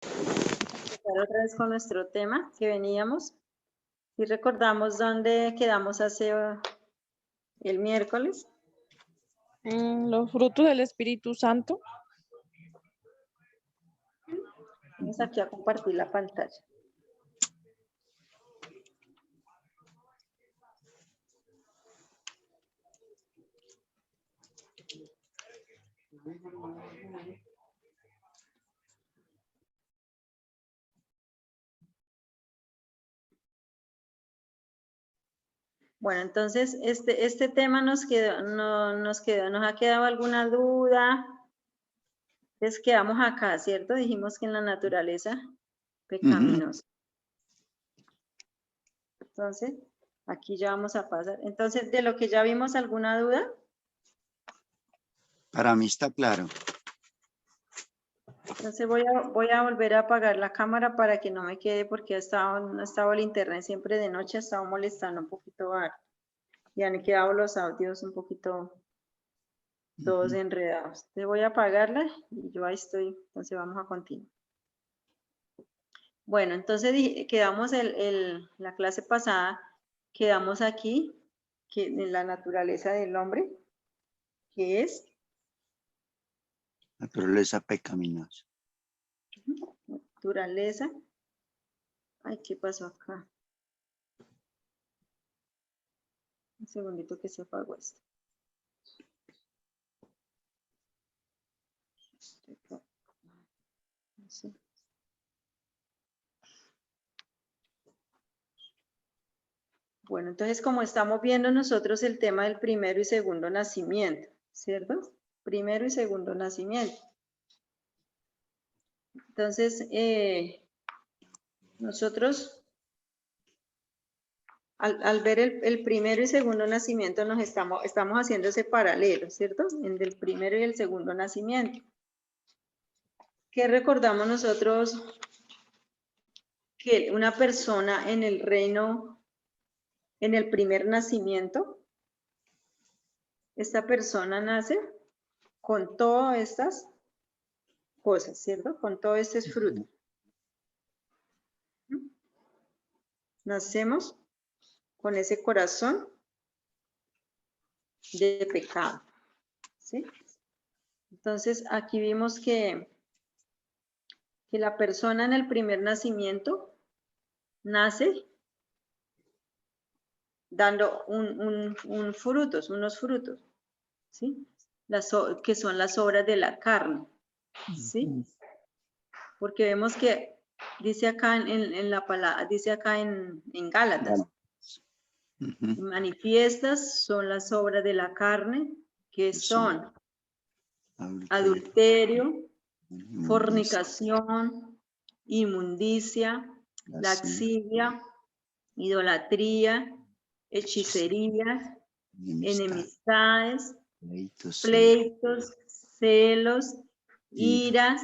Empezar otra vez con nuestro tema que veníamos. Y recordamos dónde quedamos hace el miércoles. Los frutos del Espíritu Santo. Vamos aquí a compartir la pantalla. Bueno, entonces este tema nos ha quedado alguna duda. Entonces quedamos acá, ¿cierto? Dijimos que en la naturaleza pecaminosa. Entonces, aquí ya vamos a pasar. Entonces, de lo que ya vimos, ¿alguna duda? Para mí está claro. Entonces voy a volver a apagar la cámara para que no me quede porque no estaba el internet siempre de noche, ha estado molestando un poquito. Y han quedado los audios un poquito todos enredados. Entonces voy a apagarla y yo ahí estoy. Entonces vamos a continuar. Bueno, entonces quedamos la clase pasada, quedamos aquí, que en la naturaleza del hombre, que es Naturaleza pecaminosa. naturaleza. Ay, ¿qué pasó acá? Un segundito que se apagó esto. Sí. Bueno, entonces como estamos viendo nosotros el tema del primero y segundo nacimiento, ¿cierto? Primero y segundo nacimiento. Entonces, nosotros al ver el primero y segundo nacimiento estamos haciendo ese paralelo, ¿cierto? Entre el primero y el segundo nacimiento. ¿Qué recordamos nosotros? Que una persona en el reino, en el primer nacimiento, esta persona nace con todas estas cosas, ¿cierto? Con todo este fruto. Nacemos con ese corazón de pecado, ¿sí? Entonces, aquí vimos que la persona en el primer nacimiento nace dando unos frutos, ¿sí? Que son las obras de la carne, ¿sí? Porque vemos que dice acá en la palabra, dice acá en Gálatas, manifiestas son las obras de la carne, que son adulterio, fornicación, inmundicia, laxivia, idolatría, hechicerías, enemistades, pleitos, celos, iras,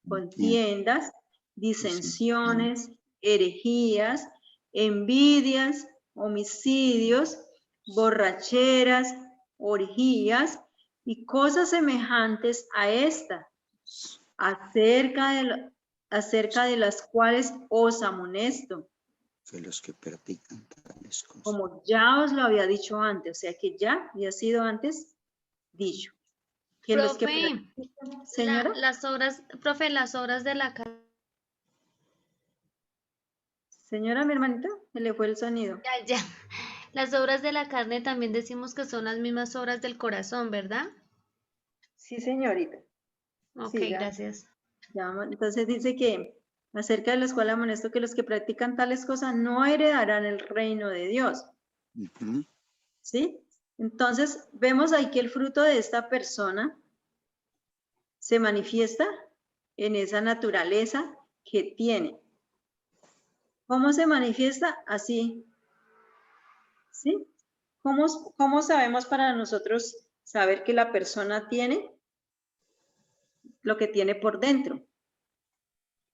contiendas, disensiones, herejías, envidias, homicidios, borracheras, orgías y cosas semejantes a esta, acerca de las cuales os amonesto. Que los que practican tales cosas. Como ya os lo había dicho antes, o sea que ya había sido antes dicho. Que los que practican, señora. Las obras de la carne. Señora, mi hermanita, me le fue el sonido. Ya. Las obras de la carne también decimos que son las mismas obras del corazón, ¿verdad? Sí, señorita. Ok, Sí, gracias. Entonces dice que acerca de los cuales amonesto que los que practican tales cosas no heredarán el reino de Dios. ¿Sí? Entonces vemos ahí que el fruto de esta persona se manifiesta en esa naturaleza que tiene. ¿Cómo se manifiesta? Así. ¿Sí? ¿Cómo sabemos para nosotros saber que la persona tiene lo que tiene por dentro?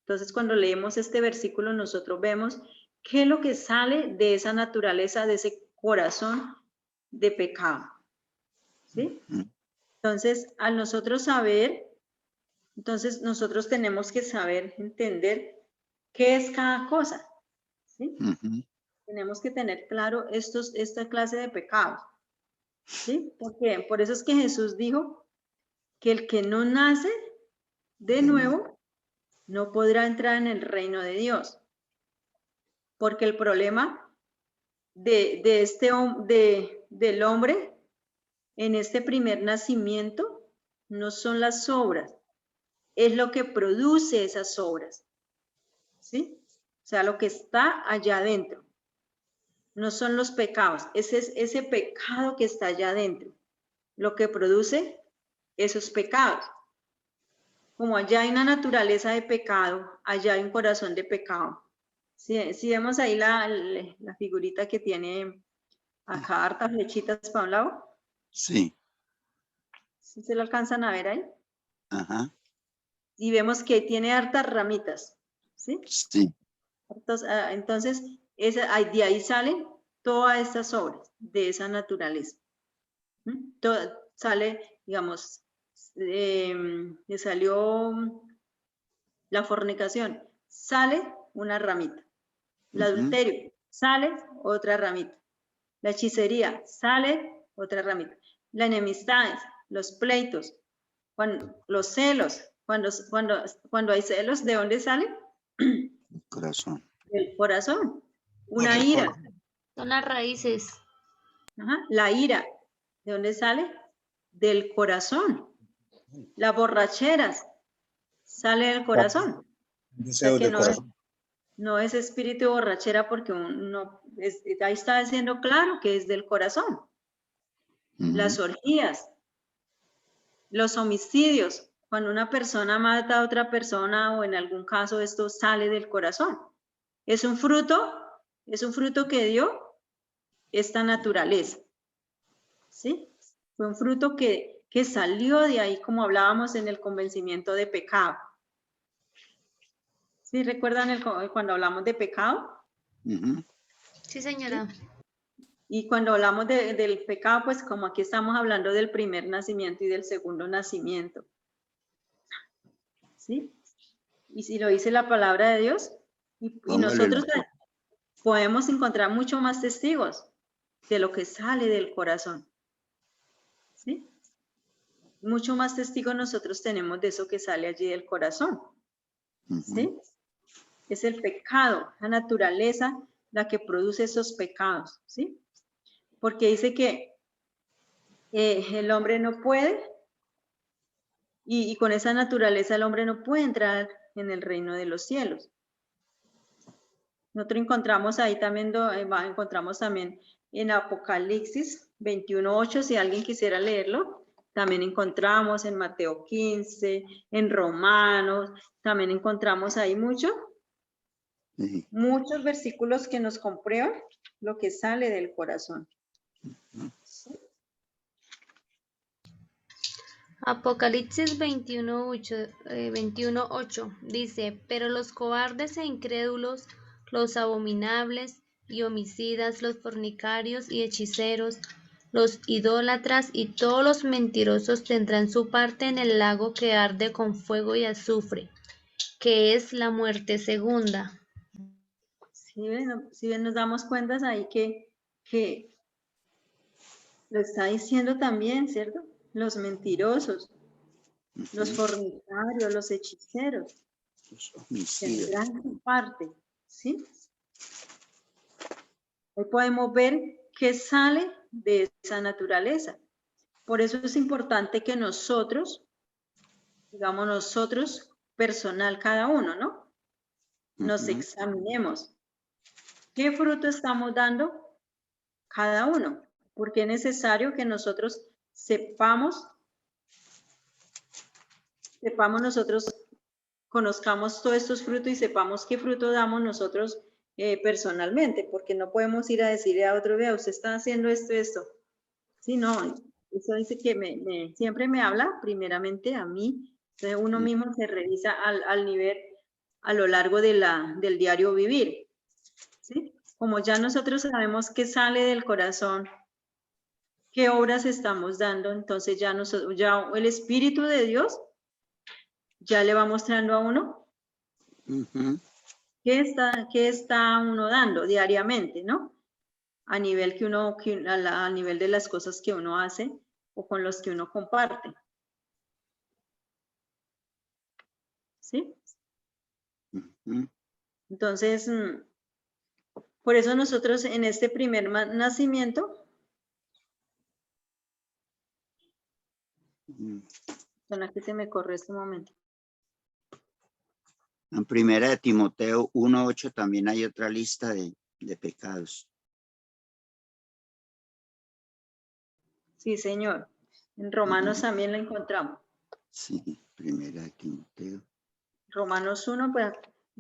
Entonces, cuando leemos este versículo, nosotros vemos qué es lo que sale de esa naturaleza, de ese corazón de pecado. ¿Sí? Entonces, al nosotros saber Entonces nosotros tenemos que saber entender qué es cada cosa, ¿sí? Tenemos que tener claro esta clase de pecados, ¿sí? Porque por eso es que Jesús dijo que el que no nace de nuevo no podrá entrar en el reino de Dios. Porque el problema del hombre en este primer nacimiento no son las obras, es lo que produce esas obras, ¿sí? O sea, lo que está allá adentro. No son los pecados, ese es ese pecado que está allá adentro, lo que produce esos pecados. Como allá hay una naturaleza de pecado, allá hay un corazón de pecado. Si vemos ahí la figurita que tiene acá hartas flechitas para un lado. Sí. ¿Sí se lo alcanzan a ver ahí? Ajá. Y vemos que tiene hartas ramitas, ¿sí? Sí. Entonces, de ahí salen todas estas obras de esa naturaleza. Sale, digamos, le salió la fornicación, sale una ramita. El adulterio, sale otra ramita. La hechicería, sale otra ramita. Las enemistades, los pleitos, los celos, cuando hay celos, ¿de dónde sale? El corazón. Del corazón. Una ira. Son las raíces. Ajá. La ira, ¿de dónde sale? Del corazón. Las borracheras, sale del corazón. O sea que no es espíritu de borrachera porque ahí está diciendo claro que es del corazón. Las orgías, los homicidios, cuando una persona mata a otra persona o en algún caso esto sale del corazón. Es un fruto que dio esta naturaleza. ¿Sí? Fue un fruto que salió de ahí, como hablábamos en el convencimiento de pecado. ¿Sí recuerdan cuando hablamos de pecado? Sí, señora. Y cuando hablamos del pecado, pues como aquí estamos hablando del primer nacimiento y del segundo nacimiento. ¿Sí? Y si lo dice la palabra de Dios, y nosotros podemos encontrar mucho más testigos de lo que sale del corazón. ¿Sí? Mucho más testigos nosotros tenemos de eso que sale allí del corazón. ¿Sí? Es el pecado, la naturaleza, la que produce esos pecados. ¿Sí? Porque dice que el hombre no puede, y con esa naturaleza el hombre no puede entrar en el reino de los cielos. Nosotros encontramos ahí también, encontramos también en Apocalipsis 21:8, si alguien quisiera leerlo. También encontramos en Mateo 15, en Romanos, también encontramos ahí muchos versículos que nos comprueban lo que sale del corazón. Apocalipsis 21:8 dice, pero los cobardes e incrédulos, los abominables y homicidas, los fornicarios y hechiceros, los idólatras y todos los mentirosos tendrán su parte en el lago que arde con fuego y azufre, que es la muerte segunda. Si bien nos damos cuenta ahí que lo está diciendo también, ¿cierto? Los mentirosos, los fornicarios, los hechiceros, tendrán su parte, ¿sí? Hoy podemos ver qué sale de esa naturaleza. Por eso es importante que nosotros, digamos nosotros, personal cada uno, ¿no? Nos examinemos. ¿Qué fruto estamos dando cada uno? Porque es necesario que nosotros sepamos nosotros, conozcamos todos estos frutos y sepamos qué fruto damos nosotros personalmente, porque no podemos ir a decirle a otro, vea, usted está haciendo esto. Sí, no, eso dice que siempre me habla primeramente a mí. Entonces uno mismo se revisa al nivel, a lo largo del diario vivir. ¿Sí? Como ya nosotros sabemos qué sale del corazón, qué obras estamos dando, entonces ya el Espíritu de Dios ya le va mostrando a uno qué está uno dando diariamente, ¿no? A nivel a nivel de las cosas que uno hace o con los que uno comparte. ¿Sí? Entonces, por eso nosotros en este primer nacimiento, aquí se me corre este momento. En primera de Timoteo 1:8 también hay otra lista de pecados. Sí, señor. En Romanos también la encontramos. Sí, primera de Timoteo. Romanos 1, pues,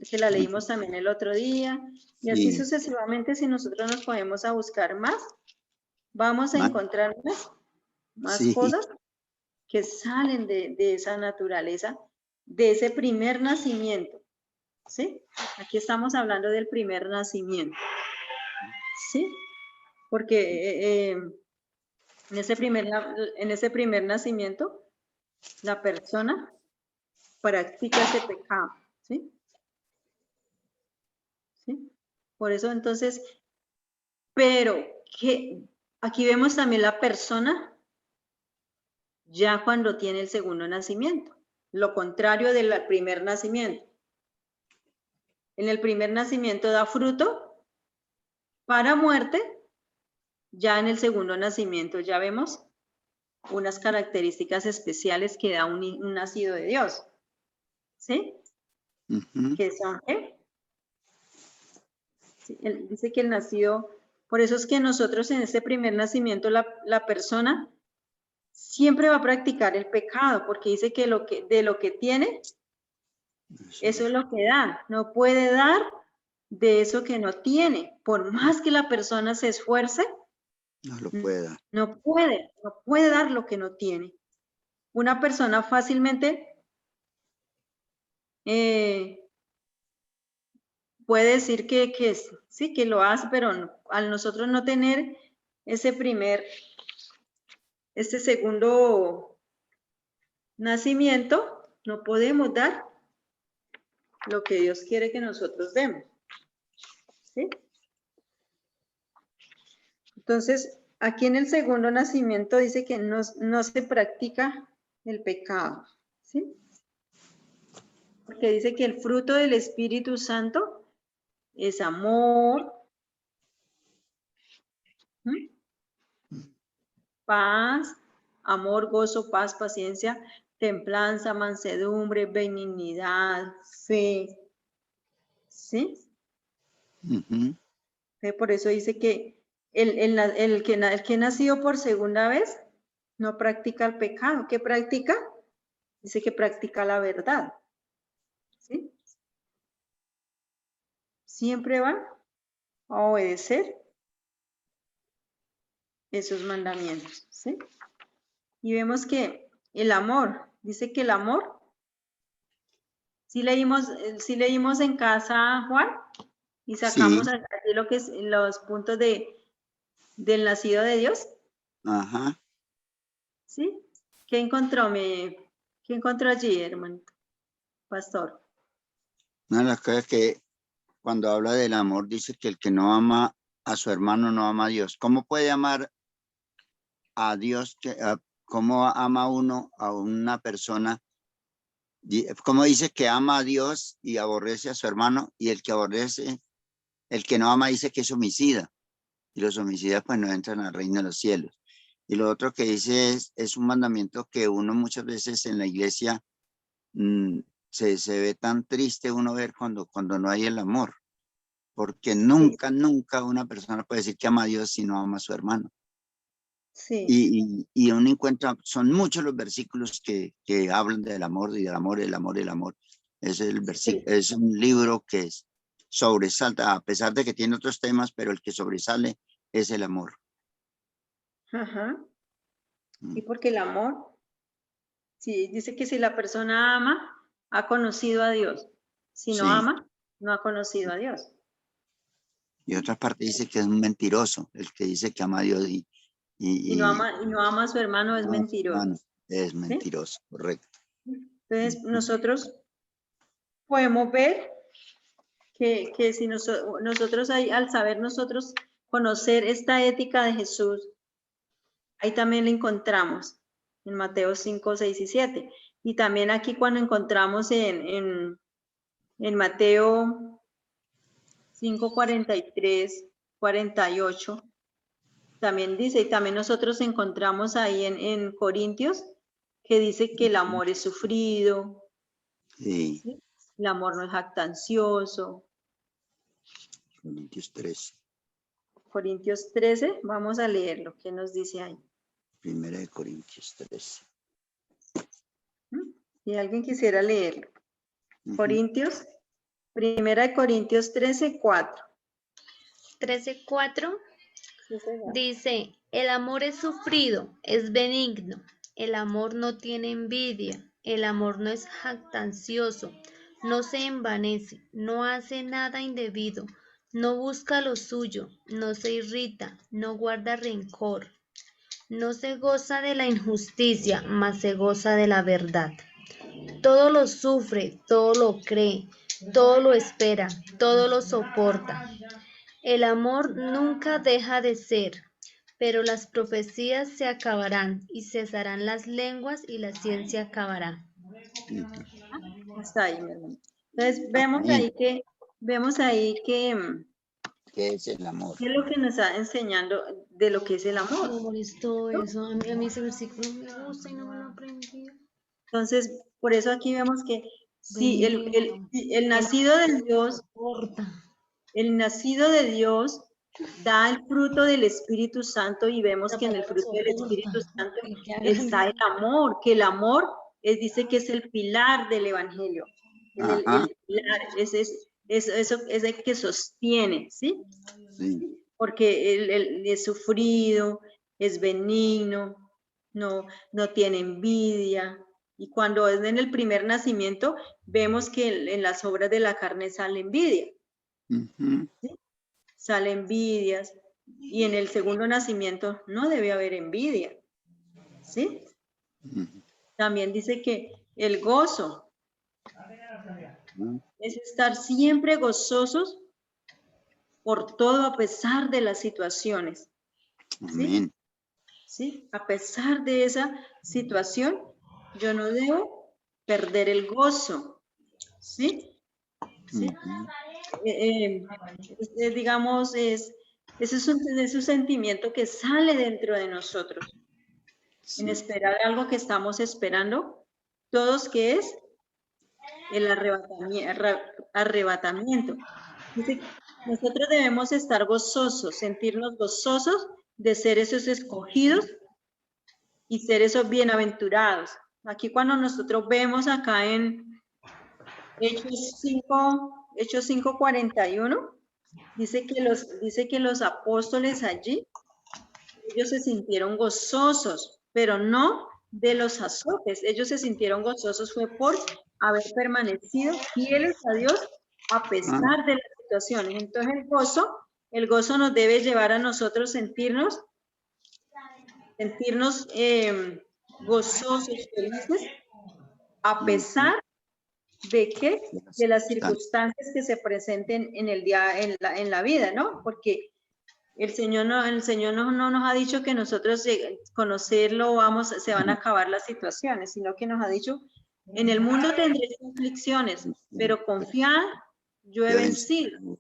que la leímos también el otro día. Y así Sí. sucesivamente, si nosotros nos ponemos a buscar más, vamos a encontrar más Sí. cosas que salen de esa naturaleza, de ese primer nacimiento. ¿Sí? Aquí estamos hablando del primer nacimiento. ¿Sí? Porque en ese primer nacimiento, la persona practica ese pecado. ¿Sí? ¿Sí? Por eso entonces, pero que aquí vemos también la persona ya cuando tiene el segundo nacimiento, lo contrario del primer nacimiento. En el primer nacimiento da fruto para muerte, ya en el segundo nacimiento ya vemos unas características especiales que da un nacido de Dios. ¿Sí? ¿Qué son qué? Sí, dice que el nacido, por eso es que nosotros en este primer nacimiento la persona siempre va a practicar el pecado, porque dice que de lo que tiene, eso es lo que da. No puede dar de eso que no tiene. Por más que la persona se esfuerce, no lo puede dar. No puede dar lo que no tiene. Una persona fácilmente puede decir que sí, que lo hace, pero al nosotros no tener este segundo nacimiento, no podemos dar lo que Dios quiere que nosotros demos. ¿Sí? Entonces, aquí en el segundo nacimiento dice que no se practica el pecado. ¿Sí? Porque dice que el fruto del Espíritu Santo es amor, paz, amor, gozo, paz, paciencia, templanza, mansedumbre, benignidad, fe. ¿Sí? Por eso dice que el que nació por segunda vez no practica el pecado. ¿Qué practica? Dice que practica la verdad. ¿Sí? Siempre va a obedecer esos mandamientos. ¿Sí? Y vemos que el amor, dice que el amor, si leímos en casa, Juan, y sacamos aquí lo que es los puntos del nacido de Dios. Ajá. ¿Sí? ¿Qué encontró allí, hermano pastor? Una de las cosas que cuando habla del amor dice que el que no ama a su hermano no ama a Dios. ¿Cómo puede amar a Dios? ¿Cómo ama uno a una persona? ¿Cómo dice que ama a Dios y aborrece a su hermano? Y el que no ama dice que es homicida. Y los homicidas pues no entran al reino de los cielos. Y lo otro que dice es un mandamiento que uno muchas veces en la iglesia se ve tan triste uno ver cuando no hay el amor. Porque nunca una persona puede decir que ama a Dios si no ama a su hermano. Sí. Y uno encuentra, son muchos los versículos que hablan del amor y del amor, el amor, el amor. Es es un libro que sobresalta, a pesar de que tiene otros temas, pero el que sobresale es el amor. Ajá. Y porque el amor, sí, dice que si la persona ama, ha conocido a Dios. Si no ama, no ha conocido a Dios. Y otra parte dice que es un mentiroso, el que dice que ama a Dios y no ama a su hermano es mentiroso. Hermano, es mentiroso, ¿sí? Correcto. Entonces, nosotros podemos ver que si nosotros ahí, al saber nosotros conocer esta ética de Jesús, ahí también la encontramos en Mateo 5, 6 y 7. Y también aquí cuando encontramos en Mateo 5, 43, 48, también dice, y también nosotros encontramos ahí en Corintios, que dice que el amor es sufrido, Sí. ¿sí? El amor no es jactancioso. Corintios 13. Corintios 13, vamos a leer lo que nos dice ahí. Primera de Corintios 13. Si alguien quisiera leerlo. Ujú. Corintios, primera de Corintios 13, 4. 13:4 Sí, señor. dice, el amor es sufrido, es benigno, el amor no tiene envidia, el amor no es jactancioso, no se envanece, no hace nada indebido, no busca lo suyo, no se irrita, no guarda rencor, no se goza de la injusticia, mas se goza de la verdad. Todo lo sufre, todo lo cree, todo lo espera, todo lo soporta. El amor nunca deja de ser, pero las profecías se acabarán y cesarán las lenguas y la ciencia acabará. Hasta ahí, mi hermano. Entonces, Amén. vemos ahí que ¿Qué es el amor? ¿qué es lo que nos está enseñando de lo que es el Mi amor? amor, es todo eso. A mí ese versículo me gusta y no me lo aprendí. Entonces, por eso aquí vemos que si Benigno. el nacido de Dios, Soporta. el nacido de Dios da el fruto del Espíritu Santo y vemos La que en el palabra fruto del Espíritu soporta. Santo El que haga está el amor, que el amor dice que es el pilar del Evangelio. Ajá. El pilar es el que sostiene, ¿sí? Sí. Porque es sufrido, es benigno, no tiene envidia. Y cuando es en el primer nacimiento, vemos que en las obras de la carne sale envidia, Ujú. ¿sí? Sale envidias. Y en el segundo nacimiento no debe haber envidia, ¿sí? Ujú. También dice que el gozo Ujú. es estar siempre gozosos por todo a pesar de las situaciones, ¿sí? Amén. ¿Sí? A pesar de esa situación, yo no debo perder el gozo, ¿sí? ¿Sí? Digamos, ese es un sentimiento que sale dentro de nosotros, en Sí. esperar algo que estamos esperando, todos que es el arrebatamiento. Dice, nosotros debemos estar gozosos, sentirnos gozosos de ser esos escogidos y ser esos bienaventurados. Aquí cuando nosotros vemos acá en Hechos 5:41, dice que los apóstoles allí, ellos se sintieron gozosos, pero no de los azotes. Ellos se sintieron gozosos fue por haber permanecido fieles a Dios a pesar de las situaciones. Entonces el gozo nos debe llevar a nosotros sentirnos gozosos, felices, a pesar de que de las circunstancias que se presenten en el día, en la vida, ¿no? Porque el Señor no nos ha dicho que nosotros conocerlo se van a acabar las situaciones, sino que nos ha dicho, en el mundo tendréis aflicciones, pero confiad, yo he vencido,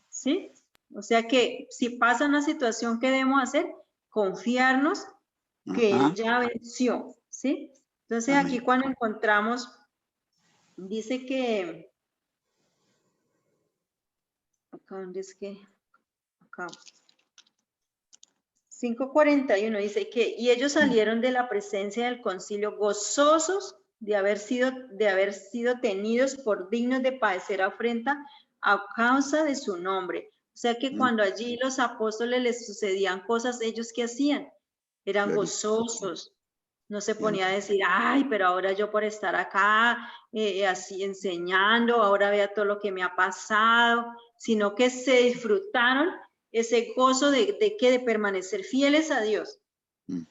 ¿sí? O sea que si pasa una situación, ¿qué debemos hacer? Confiarnos que Él ya venció, ¿sí? Entonces aquí cuando encontramos, dice que, acá dónde es que, acá, 5:41 dice que, y ellos salieron de la presencia del concilio gozosos de haber sido tenidos por dignos de padecer afrenta a causa de su nombre. O sea que cuando allí los apóstoles les sucedían cosas, ellos ¿qué hacían? Eran gozosos. No se ponía a decir, ay, pero ahora yo por estar acá así enseñando, ahora vea todo lo que me ha pasado, sino que se disfrutaron ese gozo de permanecer fieles a Dios,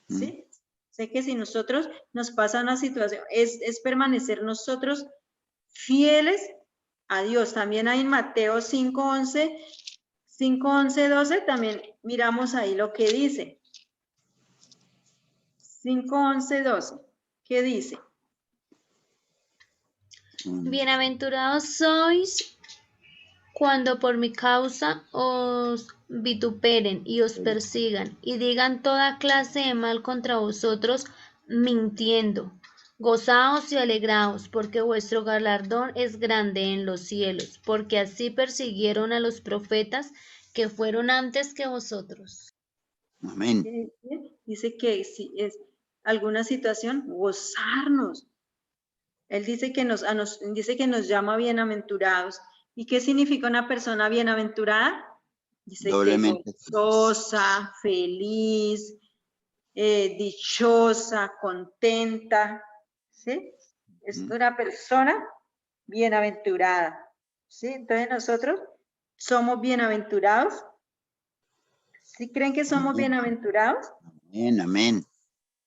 ¿sí? Sé que si nosotros nos pasa una situación, es permanecer nosotros fieles a Dios. También hay en Mateo 5:11, 12, también miramos ahí lo que dice. 5:11, 12. ¿Qué dice? Bienaventurados sois cuando por mi causa os vituperen y os persigan y digan toda clase de mal contra vosotros, mintiendo. Gozaos y alegraos, porque vuestro galardón es grande en los cielos, porque así persiguieron a los profetas que fueron antes que vosotros. Amén. Dice que si es alguna situación, gozarnos. Él dice que dice que nos llama bienaventurados. ¿Y qué significa una persona bienaventurada? Dice Doblemente que gozosa, feliz, dichosa, contenta. ¿Sí? Es una persona bienaventurada. ¿Sí? Entonces nosotros somos bienaventurados. ¿Sí creen que somos bienaventurados? Amén, amén.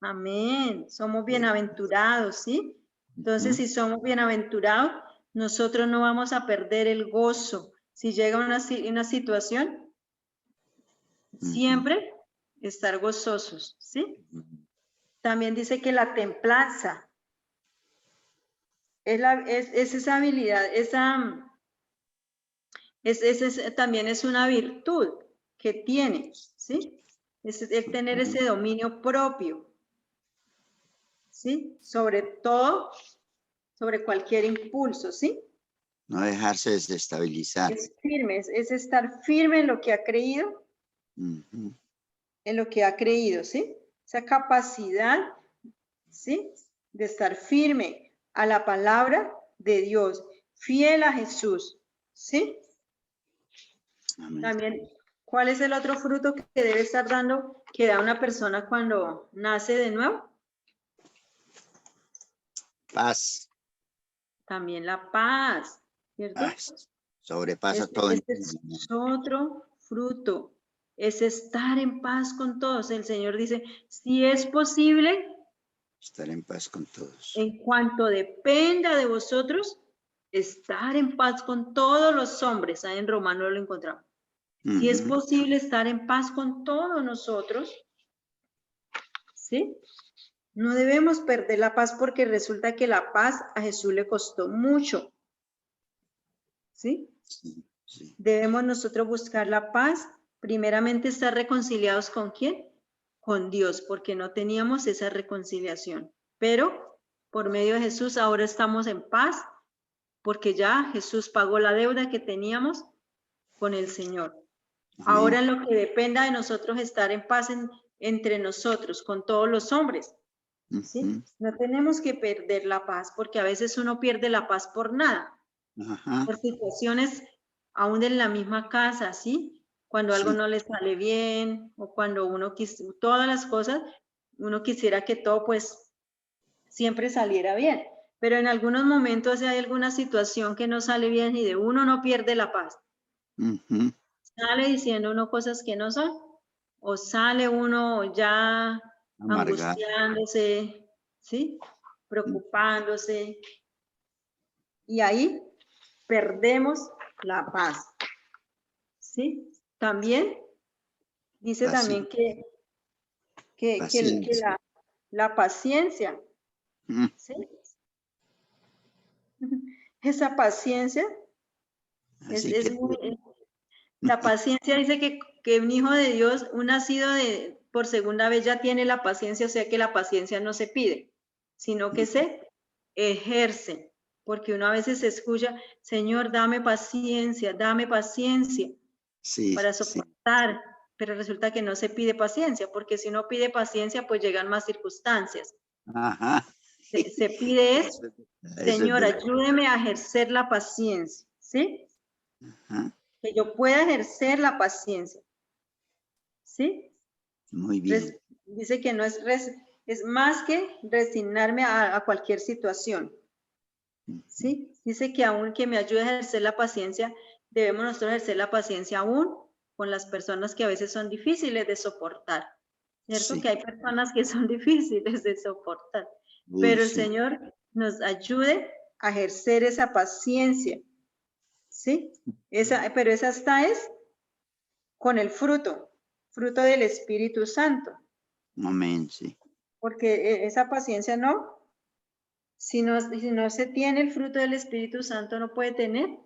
Amén. Somos bienaventurados, ¿sí? Entonces, si somos bienaventurados, nosotros no vamos a perder el gozo. Si llega una situación, siempre estar gozosos, ¿sí? También dice que la templanza es esa habilidad, también es una virtud que tiene, ¿sí? Es el tener ese dominio propio, ¿sí? Sobre todo, sobre cualquier impulso, ¿sí? No dejarse desestabilizar. Es firme, es estar firme en lo que ha creído, en lo que ha creído, ¿sí? Esa capacidad, ¿sí? De estar firme a la palabra de Dios, fiel a Jesús, ¿sí? Amén. También, ¿cuál es el otro fruto que debe estar dando, que da una persona cuando nace de nuevo? Paz. También la paz, ¿cierto? Paz. Sobrepasa todo. Este es otro fruto, es estar en paz con todos. El Señor dice, si es posible, Estar en paz con todos. en cuanto dependa de vosotros, estar en paz con todos los hombres. Ahí en Romano lo encontramos. Si es posible estar en paz con todos nosotros, ¿sí? No debemos perder la paz porque resulta que la paz a Jesús le costó mucho, ¿sí? Sí. Debemos nosotros buscar la paz, primeramente estar reconciliados ¿con quién? Con Dios, porque no teníamos esa reconciliación. Pero por medio de Jesús ahora estamos en paz, porque ya Jesús pagó la deuda que teníamos con el Señor. Amén. Ahora en lo que dependa de nosotros estar en paz entre nosotros, con todos los hombres. ¿Sí? No tenemos que perder la paz, porque a veces uno pierde la paz por nada. Por situaciones aún en la misma casa, ¿sí? Cuando algo no le sale bien o cuando todas las cosas, uno quisiera que todo pues siempre saliera bien, pero en algunos momentos hay alguna situación que no sale bien y de uno no pierde la paz. Sale diciendo uno cosas que no son o sale uno ya angustiándose, ¿sí? Preocupándose y ahí perdemos la paz, ¿sí? También dice también que la paciencia, ¿sí? Esa paciencia la paciencia dice que un hijo de Dios, un nacido por segunda vez ya tiene la paciencia, o sea que la paciencia no se pide, sino que se ejerce. Porque uno a veces escucha, Señor, dame paciencia para soportar, pero resulta que no se pide paciencia, porque si uno pide paciencia, pues llegan más circunstancias. Se pide eso, Señor, ayúdeme a ejercer la paciencia, ¿sí? Que yo pueda ejercer la paciencia, ¿sí? Muy bien. Dice que no es más que resignarme a cualquier situación. ¿Sí? Dice que aún que me ayude a ejercer la paciencia, debemos nosotros ejercer la paciencia aún con las personas que a veces son difíciles de soportar. ¿cierto? Sí. Que hay personas que son difíciles de soportar, Uy, pero el sí. Señor nos ayude a ejercer esa paciencia, ¿sí? Pero esa está es con el fruto del Espíritu Santo, Amén, sí. porque esa paciencia no, si no se tiene el fruto del Espíritu Santo, no puede tener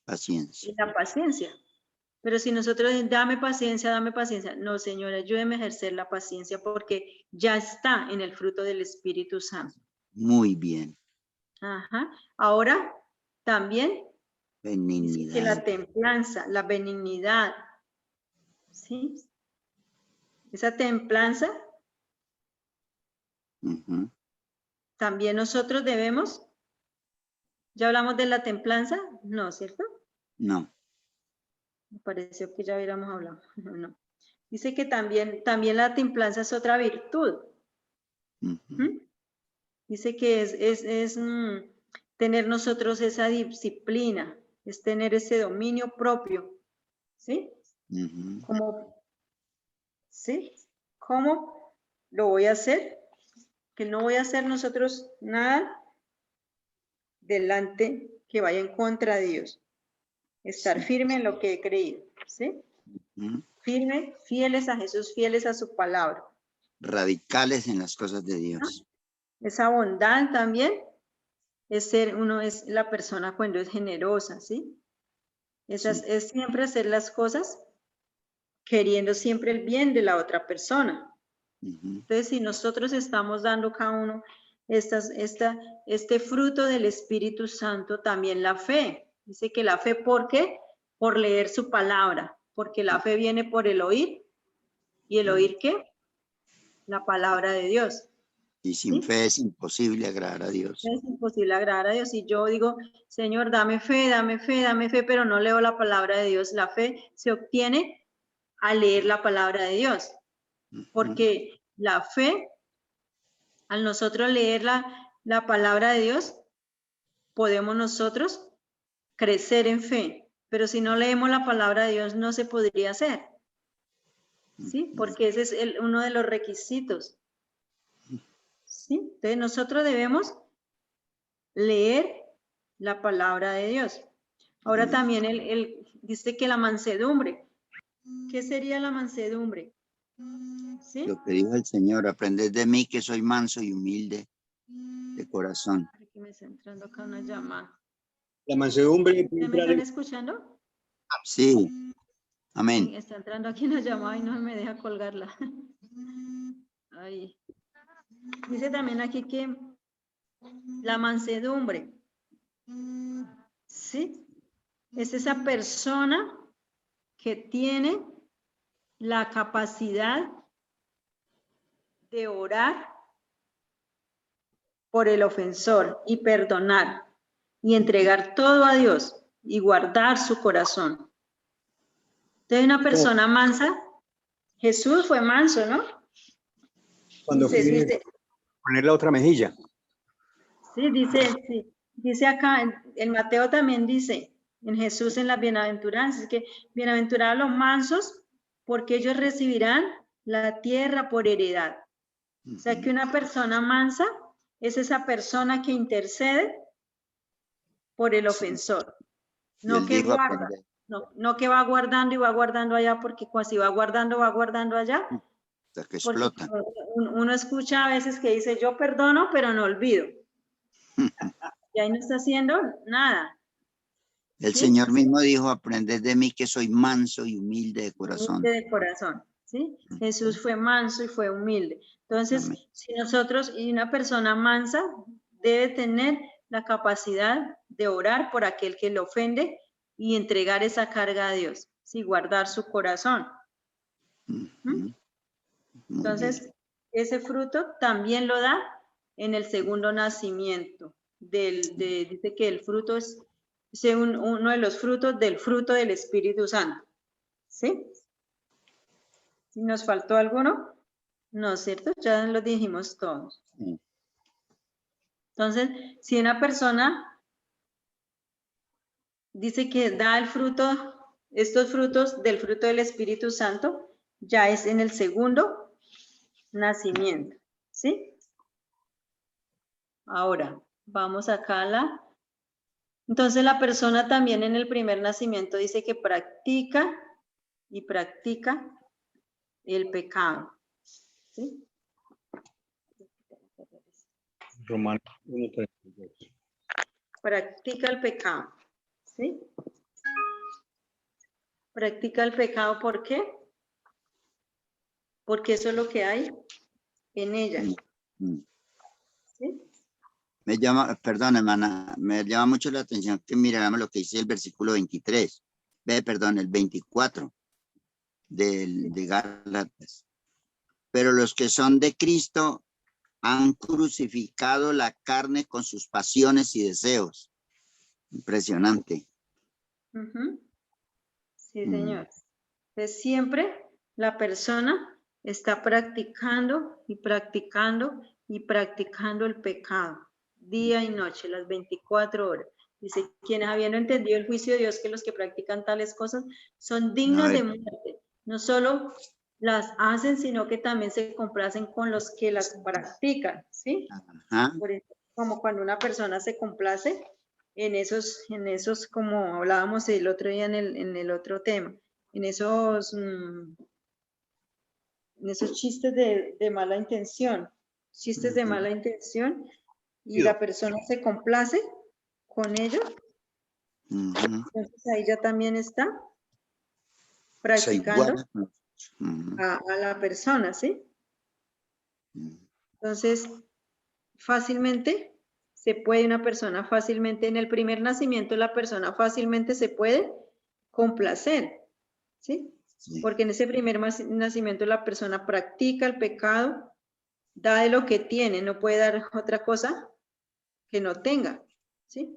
Paciencia. la paciencia. Pero si nosotros dame paciencia, no, Señor, ayúdeme a ejercer la paciencia porque ya está en el fruto del Espíritu Santo. Muy bien. Ajá. Ahora, también dice que la Benignidad. templanza, la benignidad, ¿sí? Esa templanza, Ujú. también nosotros debemos, ¿ya hablamos de la templanza? No, ¿cierto? No. Me pareció que ya hubiéramos hablado. No. Dice que también la templanza es otra virtud. Ujú. ¿Mm? Dice que es tener nosotros esa disciplina, es tener ese dominio propio, ¿sí? Ujú. ¿Sí? ¿Cómo lo voy a hacer? Que no voy a hacer nosotros nada delante que vaya en contra de Dios. Estar Sí. firme en lo que he creído, ¿sí? Ujú. Firme, fieles a Jesús, fieles a su palabra. Radicales en las cosas de Dios. Esa bondad también es es la persona cuando es generosa, ¿sí? Sí. Es siempre hacer las cosas queriendo siempre el bien de la otra persona. Ujú. Entonces, si nosotros estamos dando cada uno este fruto del Espíritu Santo, también la fe. Dice que la fe, ¿por qué? Por leer su palabra, porque la fe viene por el oír. ¿Y el oír qué? La palabra de Dios. Y sin ¿Sí? fe es imposible agradar a Dios. Es imposible agradar a Dios. Y yo digo, Señor, dame fe, pero no leo la palabra de Dios. La fe se obtiene al leer la palabra de Dios, Ujú. porque la fe, al nosotros leer la palabra de Dios, podemos nosotros crecer en fe, pero si no leemos la palabra de Dios no se podría hacer, ¿sí? Porque ese es uno de los requisitos, ¿sí? Entonces nosotros debemos leer la palabra de Dios. Ahora también dice que la mansedumbre. ¿Qué sería la mansedumbre? ¿Sí? Lo que dijo el Señor, aprended de mí que soy manso y humilde de corazón. Aquí me está entrando acá una llamada. La mansedumbre. ¿Me están escuchando? Sí. Amén. Sí, está entrando aquí una llamada y no me deja colgarla. Ahí. Dice también aquí que la mansedumbre, ¿sí? Es esa persona que tiene la capacidad de orar por el ofensor y perdonar y entregar todo a Dios y guardar su corazón. Entonces, una persona mansa, Jesús fue manso, ¿no? Cuando Dice, poner la otra mejilla. sí, dice acá, en Mateo también dice, en Jesús en las bienaventuranzas, que bienaventurados los mansos, porque ellos recibirán la tierra por heredad. O sea que una persona mansa es esa persona que intercede por el ofensor, no que guarda, no que va guardando allá, porque si va guardando allá, Hasta que porque explota. uno escucha a veces que dice, yo perdono, pero no olvido. Y ahí no está haciendo nada. El ¿sí? Señor mismo dijo, aprended de mí que soy manso y humilde de corazón. Humilde de corazón, ¿sí? Jesús fue manso y fue humilde. Entonces, Amén. si nosotros, y una persona mansa debe tener la capacidad de orar por aquel que le ofende y entregar esa carga a Dios, ¿sí? Guardar su corazón. Muy Entonces, bien. ese fruto también lo da en el segundo nacimiento. Dice que el fruto es uno de los frutos del fruto del Espíritu Santo. ¿Sí? ¿Si nos faltó alguno? No, ¿cierto? Ya lo dijimos todos. Sí. Entonces, si una persona dice que da el fruto, estos frutos del fruto del Espíritu Santo, ya es en el segundo nacimiento, ¿sí? Ahora, vamos acá a la... Entonces la persona también en el primer nacimiento dice que practica y practica el pecado, ¿sí? Romanos 1:32. Practica el pecado, ¿sí? Practica el pecado, ¿por qué? Porque eso es lo que hay en ella, ¿sí? Me llama, perdón, hermana, me llama mucho la atención que miráramos lo que dice el versículo 23. Perdón, el 24 de Gálatas. Pero los que son de Cristo han crucificado la carne con sus pasiones y deseos. Impresionante. Sí, señor. Entonces, siempre la persona está practicando y practicando y practicando el pecado, día y noche, las 24 horas. Dice, quienes habiendo entendido el juicio de Dios, que los que practican tales cosas son dignos de muerte. No solo las hacen, sino que también se complacen con los que las practican, ¿sí? Ajá. Por eso, como cuando una persona se complace en esos, como hablábamos el otro día en el otro tema, en esos chistes de mala intención, de mala intención, y la persona se complace con ellos, entonces ahí ya también está practicando a la persona, ¿sí? Entonces, fácilmente se puede una persona fácilmente, en el primer nacimiento la persona fácilmente se puede complacer, ¿sí? Porque en ese primer nacimiento la persona practica el pecado, da de lo que tiene, no puede dar otra cosa que no tenga, ¿sí?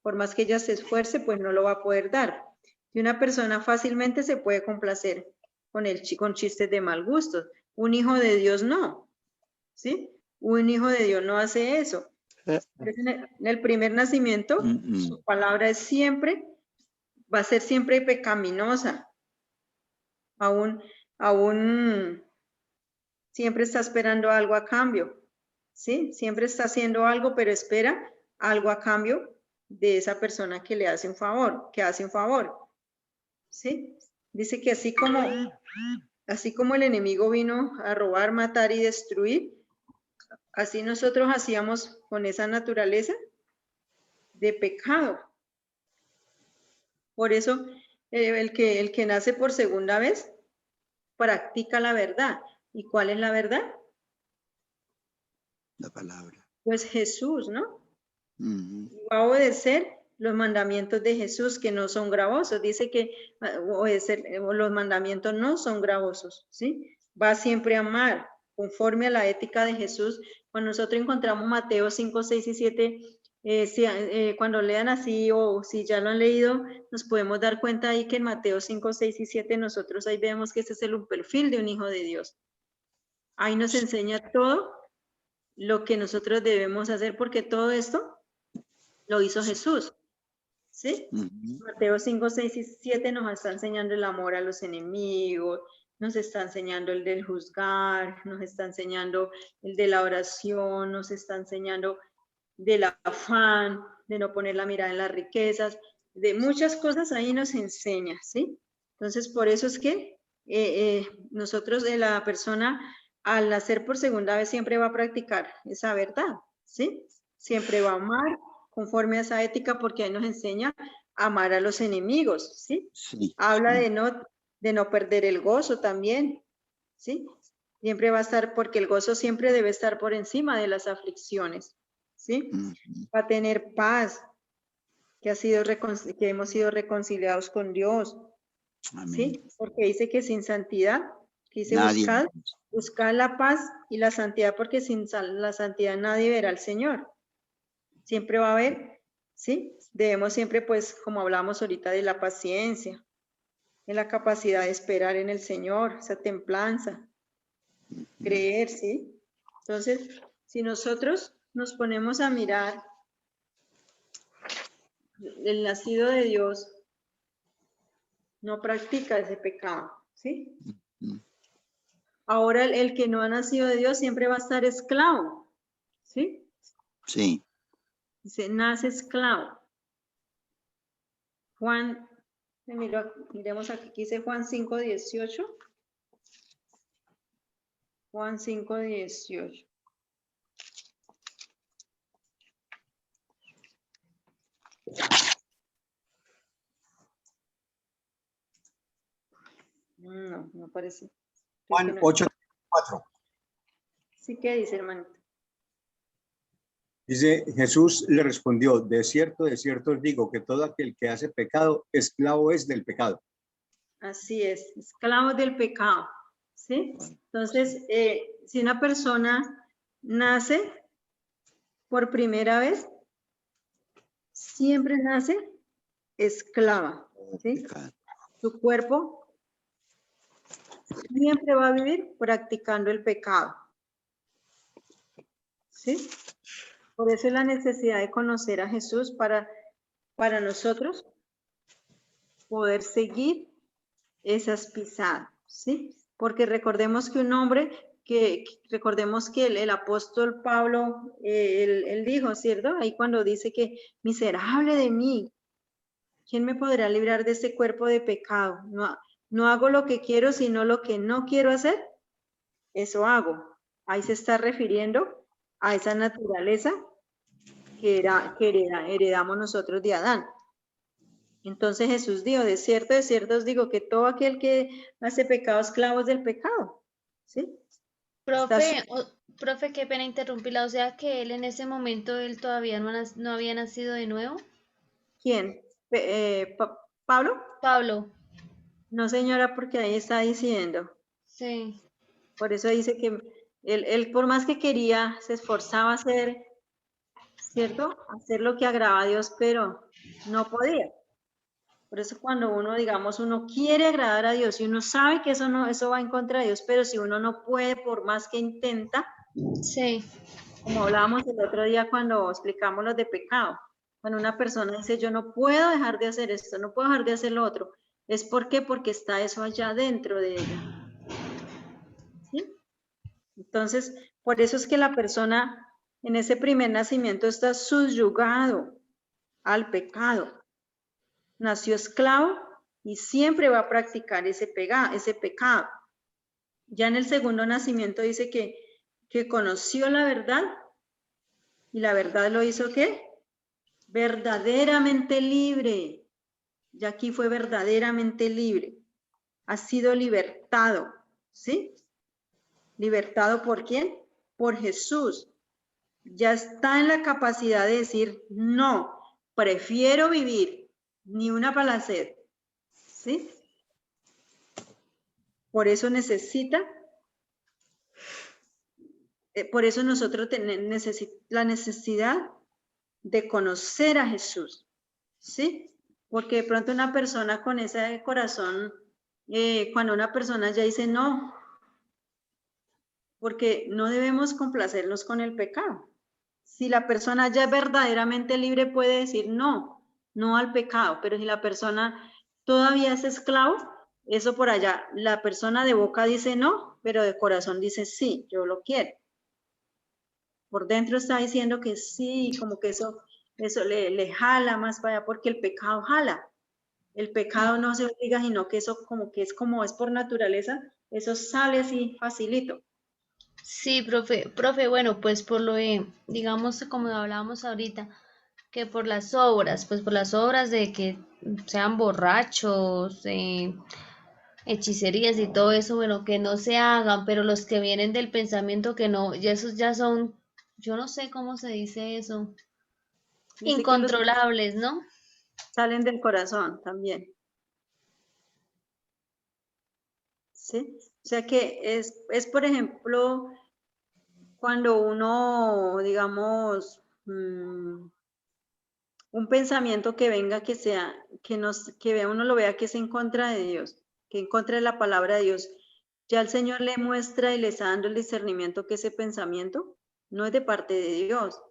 Por más que ella se esfuerce, pues no lo va a poder dar. Y una persona fácilmente se puede complacer con chistes de mal gusto. Un hijo de Dios no, ¿sí? Un hijo de Dios no hace eso. En el primer nacimiento, su palabra es siempre, va a ser siempre pecaminosa. Aún siempre está esperando algo a cambio, ¿sí? Siempre está haciendo algo, pero espera algo a cambio de esa persona que le hace un favor, ¿sí? Dice que así como el enemigo vino a robar, matar y destruir, así nosotros hacíamos con esa naturaleza de pecado. Por eso, el que nace por segunda vez practica la verdad. ¿Y cuál es la verdad? La palabra. Pues Jesús, ¿no? Va a obedecer los mandamientos de Jesús, que no son gravosos. Dice que los mandamientos no son gravosos, ¿sí? Va siempre a amar, conforme a la ética de Jesús. Cuando nosotros encontramos Mateo 5, 6 y 7, cuando lean así o si ya lo han leído, nos podemos dar cuenta ahí que en Mateo 5, 6 y 7 nosotros ahí vemos que ese es el perfil de un hijo de Dios. Ahí nos enseña todo lo que nosotros debemos hacer, porque todo esto lo hizo Jesús, ¿sí? Mateo 5, 6 y 7 nos está enseñando el amor a los enemigos, nos está enseñando el del juzgar, nos está enseñando el de la oración, nos está enseñando del afán, de no poner la mirada en las riquezas, de muchas cosas ahí nos enseña, ¿sí? Entonces, por eso es que nosotros, la persona, al nacer por segunda vez, siempre va a practicar esa verdad, ¿sí? Siempre va a amar conforme a esa ética, porque ahí nos enseña a amar a los enemigos, ¿sí? Habla de no perder el gozo también, ¿sí? Siempre va a estar, porque el gozo siempre debe estar por encima de las aflicciones, ¿sí? Va a tener paz, que hemos sido reconciliados con Dios, ¿sí? Porque dice que sin santidad, que dice buscar la paz y la santidad, porque sin la santidad nadie verá al Señor. Siempre va a haber, ¿sí? Debemos siempre, pues, como hablamos ahorita, de la paciencia, de la capacidad de esperar en el Señor, esa templanza, creer, ¿sí? Entonces, si nosotros nos ponemos a mirar el nacido de Dios, no practica ese pecado, ¿sí? Ahora el que no ha nacido de Dios siempre va a estar esclavo. ¿Sí? Sí. Dice, nace esclavo. Juan, miremos aquí, dice Juan 5:18. Juan 5:18. No, no aparece. Juan 8:4. Sí, ¿qué dice, hermanito? Dice, Jesús le respondió, de cierto os digo que todo aquel que hace pecado, esclavo es del pecado. Así es, esclavo del pecado. ¿Sí? Entonces, si una persona nace por primera vez, siempre nace esclava. ¿Sí? Su cuerpo siempre va a vivir practicando el pecado. ¿Sí? Por eso es la necesidad de conocer a Jesús para nosotros poder seguir esas pisadas, ¿sí? Porque recordemos que un hombre, recordemos que el apóstol Pablo, él dijo, ¿cierto? Ahí cuando dice que miserable de mí, ¿quién me podrá librar de este cuerpo de pecado? No hago lo que quiero, sino lo que no quiero hacer, eso hago. Ahí se está refiriendo a esa naturaleza que heredamos nosotros de Adán. Entonces Jesús dijo, de cierto os digo que todo aquel que hace pecado, esclavo es del pecado. ¿Sí? Profe, qué pena interrumpirla. O sea que él en ese momento, él todavía no había nacido de nuevo. ¿Quién? ¿Pablo? Pablo. No, señora, porque ahí está diciendo. Sí. Por eso dice que él por más que quería, se esforzaba a hacer, ¿cierto? Hacer lo que agrada a Dios, pero no podía. Por eso cuando uno, digamos, uno quiere agradar a Dios y uno sabe que eso va en contra de Dios, pero si uno no puede, por más que intenta, sí. Como hablábamos el otro día cuando explicamos los de pecado, cuando una persona dice, yo no puedo dejar de hacer esto, no puedo dejar de hacer lo otro, ¿es por qué? Porque está eso allá dentro de ella. ¿Sí? Entonces, por eso es que la persona en ese primer nacimiento está subyugado al pecado. Nació esclavo y siempre va a practicar ese pecado. Ya en el segundo nacimiento dice que conoció la verdad y la verdad lo hizo ¿qué? Verdaderamente libre. Ya aquí fue verdaderamente libre. Ha sido libertado, ¿sí? ¿Libertado por quién? Por Jesús. Ya está en la capacidad de decir, no, prefiero vivir, ni una palacet, ¿sí? Por eso por eso nosotros tenemos la necesidad de conocer a Jesús, ¿sí? Porque de pronto una persona con ese corazón, cuando una persona ya dice no, porque no debemos complacernos con el pecado. Si la persona ya es verdaderamente libre, puede decir no al pecado, pero si la persona todavía es esclavo, eso por allá, la persona de boca dice no, pero de corazón dice sí, yo lo quiero. Por dentro está diciendo que sí, como que eso le jala más para allá, porque el pecado jala. El pecado no se obliga, sino que eso como es por naturaleza, eso sale así facilito. Sí, profe, bueno, pues por lo de, digamos, como hablábamos ahorita, que por las obras, pues por las obras de que sean borrachos, hechicerías y todo eso, bueno, que no se hagan, pero los que vienen del pensamiento que no, ya esos ya son, yo no sé cómo se dice eso, Dice que los incontrolables, ¿no? salen del corazón también. ¿Sí? O sea que es por ejemplo, cuando uno, digamos, un pensamiento que venga, que sea, que uno lo vea que es en contra de Dios, que en contra de la palabra de Dios, ya el Señor le muestra y le está dando el discernimiento que ese pensamiento no es de parte de Dios.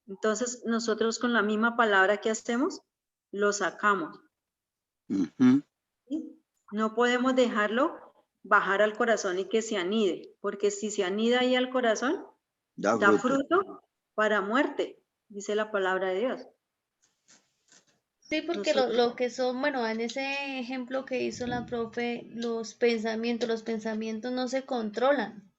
Entonces, nosotros con la misma palabra que hacemos, lo sacamos. ¿Sí? No podemos dejarlo bajar al corazón y que se anide, porque si se anida ahí al corazón, Da da fruto. fruto para muerte, dice la palabra de Dios. Sí, porque Nosotros- lo que son, bueno, en ese ejemplo que hizo la profe, los pensamientos no se controlan.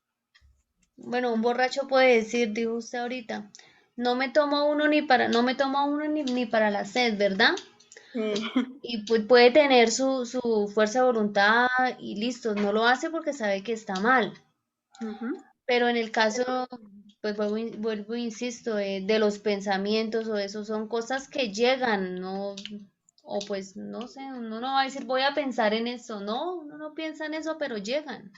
Bueno, un borracho puede decir, dijo usted ahorita, no me tomo uno ni para la sed, ¿verdad? eh, Y puede tener su fuerza de voluntad y listo, no lo hace porque sabe que está mal. ujú. Pero en el caso, pues vuelvo e insisto, de los pensamientos o eso son cosas que llegan, ¿no? O pues no sé, uno no va a decir voy a pensar en eso, no, uno no piensa en eso, pero llegan.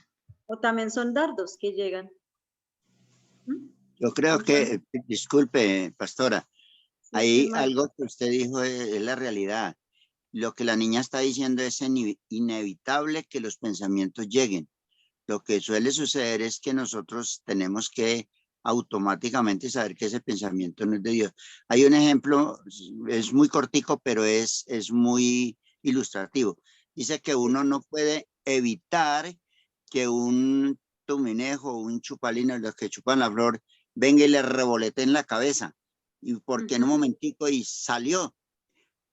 O también son dardos que llegan. ¿Mm? Yo creo Entonces, que, disculpe, pastora, sí, ahí hermano. algo que usted dijo es la realidad. Lo que la niña está diciendo es inevitable que los pensamientos lleguen. Lo que suele suceder es que nosotros tenemos que automáticamente saber que ese pensamiento no es de Dios. Hay un ejemplo, es muy cortico, pero es muy ilustrativo. Dice que Sí. uno no puede evitar que un tuminejo, un chupalino, los que chupan la flor, venga y le revolete en la cabeza. Y porque en un Ujú. momentico y salió,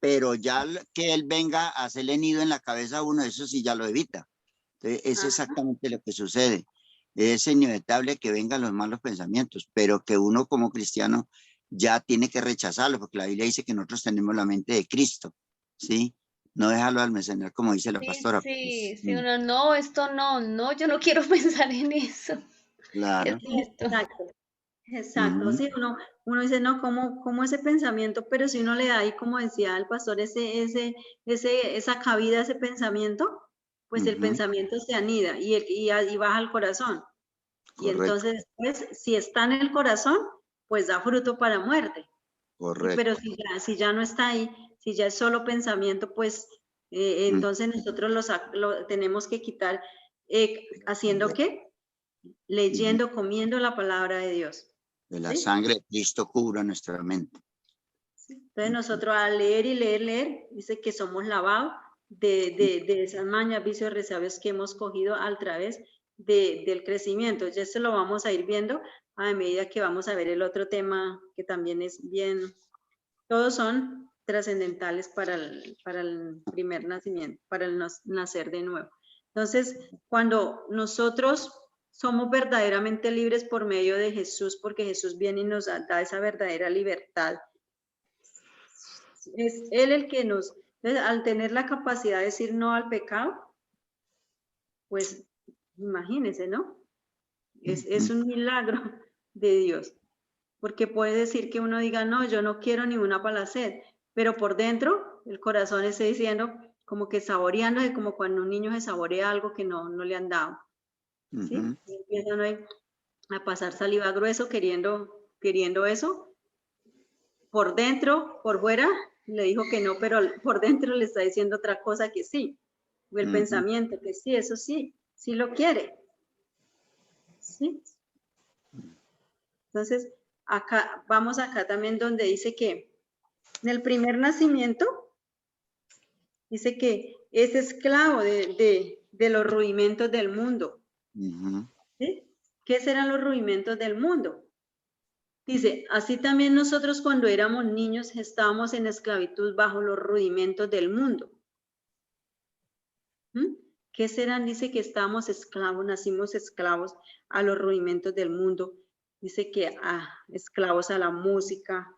pero ya que él venga a hacerle nido en la cabeza a uno, eso sí ya lo evita. Entonces, es Ajá. exactamente lo que sucede. Es inevitable que vengan los malos pensamientos, pero que uno como cristiano ya tiene que rechazarlo, porque la Biblia dice que nosotros tenemos la mente de Cristo, ¿sí? No dejarlo almacenar, como dice la Sí, pastora. sí, Pues, sí, uno, no, esto no, no, yo no quiero pensar en eso. Es claro. cierto. Exacto. Exacto, Ujú, sí, uno dice, no, ¿cómo ese pensamiento? Pero si uno le da ahí, como decía el pastor, esa cabida a ese pensamiento, pues el ujú, pensamiento se anida y baja al corazón. Y correcto, entonces, pues, si está en el corazón, pues da fruto para muerte. Pero correcto. si ya no está ahí, si ya es solo pensamiento, pues Mm, entonces nosotros lo tenemos que quitar, ¿haciendo correcto. qué? Ujú. Leyendo, comiendo la palabra de Dios. Que la ¿Sí? sangre de Cristo cubra nuestra mente. Entonces Ujú, nosotros al leer y leer, dice que somos lavados de esas mañas, vicios, resabios que hemos cogido a través del crecimiento. Ya esto lo vamos a ir viendo a medida que vamos a ver el otro tema que también es bien, todos son trascendentales para el primer nacimiento, para el nacer de nuevo. Entonces, cuando nosotros somos verdaderamente libres por medio de Jesús, porque Jesús viene y nos da esa verdadera libertad, es Él el que nos, al tener la capacidad de decir no al pecado, pues imagínense, ¿no? Es ujú, un milagro de Dios, porque puede decir que uno diga, no, yo no quiero ni una para la sed, pero por dentro el corazón está diciendo, como que saboreándose, como cuando un niño se saborea algo que no le han dado, ¿sí? ujú. Y empiezan a pasar saliva grueso queriendo eso, por dentro, por fuera, le dijo que no, pero por dentro le está diciendo otra cosa que sí. O el Ujú. pensamiento que sí, eso sí, sí lo quiere. ¿Sí? Entonces, vamos acá también donde dice que en el primer nacimiento, dice que es esclavo de los rudimentos del mundo. Ujú. ¿Sí? ¿Qué serán los rudimentos del mundo? Dice, así también nosotros cuando éramos niños estábamos en esclavitud bajo los rudimentos del mundo. ¿Mm? ¿Qué serán? Dice que estamos esclavos, nacimos esclavos a los rudimentos del mundo. Dice que esclavos a la música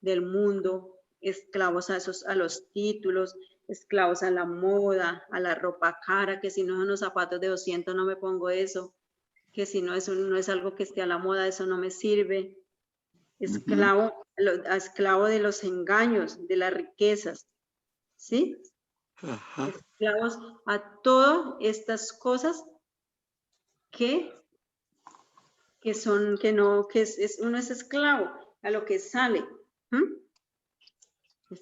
del mundo, esclavos a los títulos, esclavos a la moda, a la ropa cara, que si no son unos zapatos de 200 no me pongo eso, que si no, eso no es algo que esté a la moda, eso no me sirve. Ujú. Esclavo de los engaños, de las riquezas, ¿sí? Ajá. Esclavos a todas estas cosas que, uno es esclavo a lo que sale.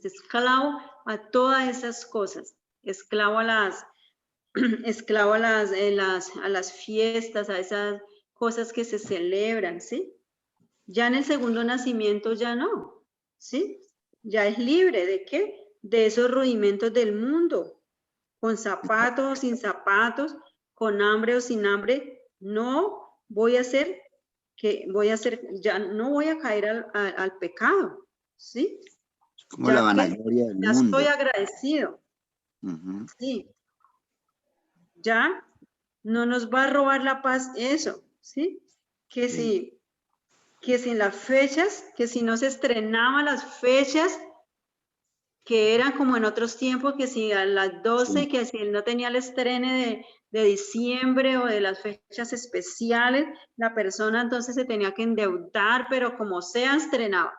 Esclavo a todas esas cosas, esclavo esclavo a las fiestas, a esas cosas que se celebran, ¿sí? Ya en el segundo nacimiento ya no, ¿sí? Ya es libre ¿de qué? De esos rudimentos del mundo, con zapatos, sin zapatos, con hambre o sin hambre, no voy a hacer ya no voy a caer al pecado, ¿sí? Como Ya la que vanagloria del ya mundo. estoy agradecido, Ujú. sí. Ya no nos va a robar la paz eso, ¿sí? Sí. Que si las fechas, que si no se estrenaban las fechas, que eran como en otros tiempos, que si a las 12, Sí. que si no tenía el estreno de diciembre o de las fechas especiales, la persona entonces se tenía que endeudar, pero como sea estrenaba.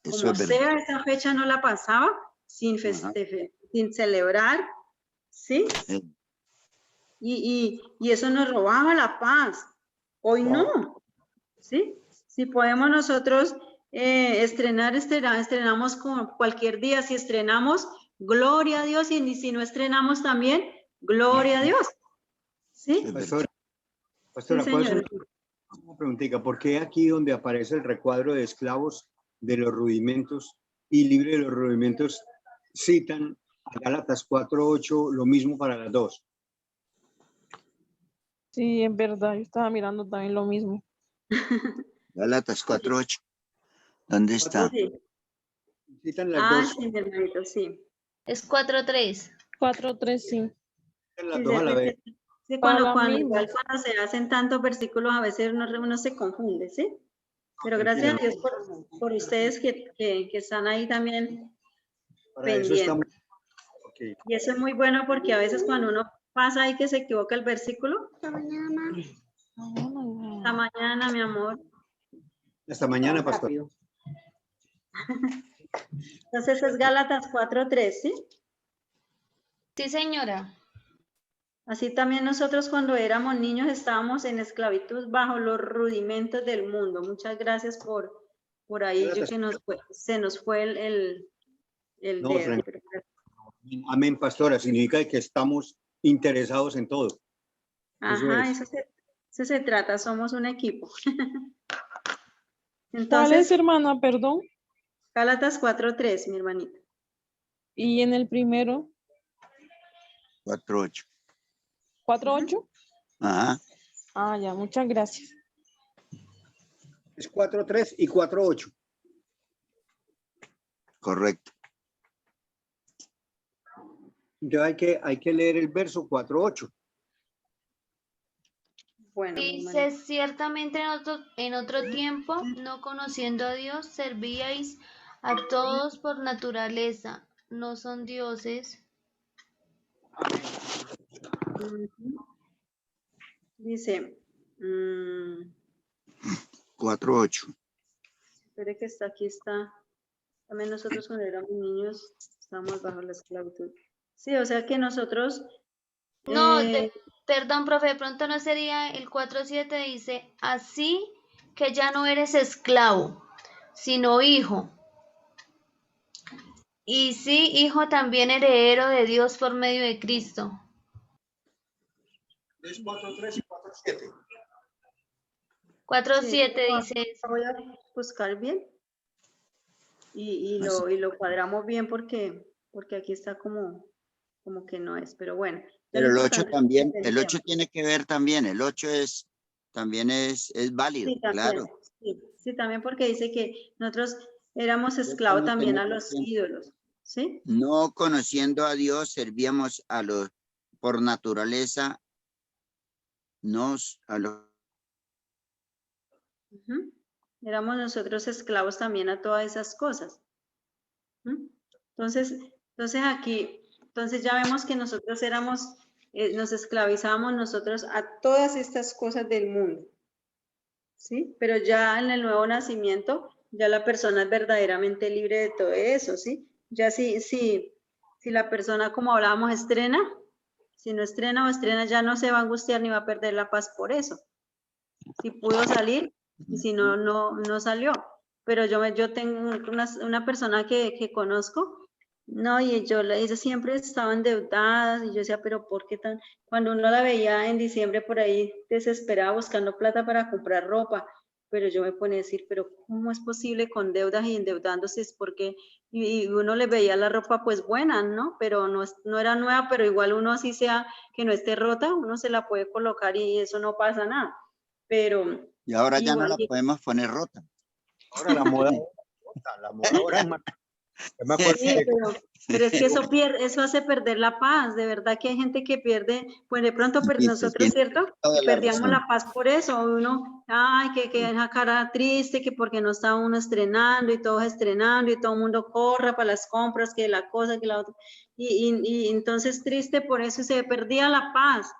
Eso Como es verdad. sea, esa fecha no la pasaba sin, Ajá. sin celebrar, ¿sí? Y eso nos robaba la paz. Hoy no, ¿sí? Si podemos nosotros estrenamos como cualquier día. Si estrenamos, gloria a Dios. Y si no estrenamos también, gloria a Dios. ¿Sí? Es verdad. Pastora, Sí, pastora, ¿cuál es señor. una preguntita? ¿Por qué aquí donde aparece el recuadro de esclavos de los rudimentos y libre de los rudimentos citan a Gálatas 4:8 lo mismo para las dos? Sí, es verdad, yo estaba mirando también lo mismo. Gálatas 4:8. ¿Dónde está? Sí. Citan las dos, Sí, mi hermanito, sí. Es 4:3. 4:3, sí. citan las Sí, dos a la vez. sí, Para la cuando misma. cuando se hacen tantos versículos, a veces uno se confunde, ¿sí? Pero gracias a Tranquila, Dios por ustedes que están ahí también para eso estamos. pendientes. Ok. Y eso es muy bueno porque a veces cuando uno pasa ahí que se equivoca el versículo, hasta mañana, mi amor. Hasta mañana, pastor. Entonces es Gálatas 4:3, ¿sí? Sí, señora. Así también nosotros cuando éramos niños estábamos en esclavitud bajo los rudimentos del mundo. Muchas gracias por ahí, yo que se nos fue el No, dedo. tranquila. Amén, pastora. Significa que estamos interesados en todo. Ajá, Eso eso se trata, somos un equipo. ¿Cuál es, Entonces, hermana? Perdón. Gálatas 4:3, mi hermanita. Y en el primero, 4:8. 4:8. Ajá. Ah, ya, muchas gracias. es 4:3 y 4:8. Correcto. Entonces hay que leer el verso 4:8. Bueno, mi Dice, hermanita. ciertamente en otro tiempo, no conociendo a Dios, servíais a todos por naturaleza. No son dioses. Ujú. Dice, 4:8. espere que aquí está. También nosotros cuando éramos niños estábamos bajo la esclavitud. Sí, o sea que nosotros, No, perdón, profe, de pronto no sería el 4:7, dice, así que ya no eres esclavo, sino hijo. Y sí, hijo también heredero de Dios por medio de Cristo. Es 4:3 y 4:7. 4:7 lo dice eso. voy a buscar bien y Así. lo cuadramos bien porque aquí está como que no es, pero bueno. Pero Lo el 8 importante es que también, el 8 entendemos. tiene que ver también. El 8 también es válido, Sí, también. claro. Sí, también porque dice que nosotros éramos Yo esclavos también también tenía a los tiempo. ídolos, ¿sí? No conociendo a Dios, servíamos por naturaleza, a los. Ujú. Éramos nosotros esclavos también a todas esas cosas. ¿Mm? Entonces aquí, ya vemos que nosotros nos esclavizábamos nosotros a todas estas cosas del mundo, ¿sí? Pero ya en el nuevo nacimiento, ya la persona es verdaderamente libre de todo eso, ¿sí? Ya si la persona, como hablábamos, estrena, si no estrena o estrena, ya no se va a angustiar ni va a perder la paz por eso. Si pudo salir, y si no, no salió. Pero yo tengo una persona que conozco, no, y ellas siempre estaban endeudadas, y yo decía, pero ¿por qué tan? Cuando uno la veía en diciembre por ahí desesperada buscando plata para comprar ropa, pero yo me ponía a decir, pero ¿cómo es posible con deudas y endeudándose? Es porque y uno le veía la ropa pues buena, ¿no? Pero no era nueva, pero igual uno así sea que no esté rota, uno se la puede colocar y eso no pasa nada. Pero Y ahora ya no igual, la podemos poner rota. Ahora la moda, la moda ahora es más. Yo me acuerdo sí, que pero es que eso hace perder la paz, de verdad que hay gente que pierde, pues de pronto Dices, nosotros, tienes ¿cierto? toda Que la perdíamos razón. la paz por eso, uno, ay, que esa cara triste, que porque no está uno estrenando y todos estrenando y todo el mundo corra para las compras, que la cosa, que la otra, y entonces triste por eso se perdía la paz.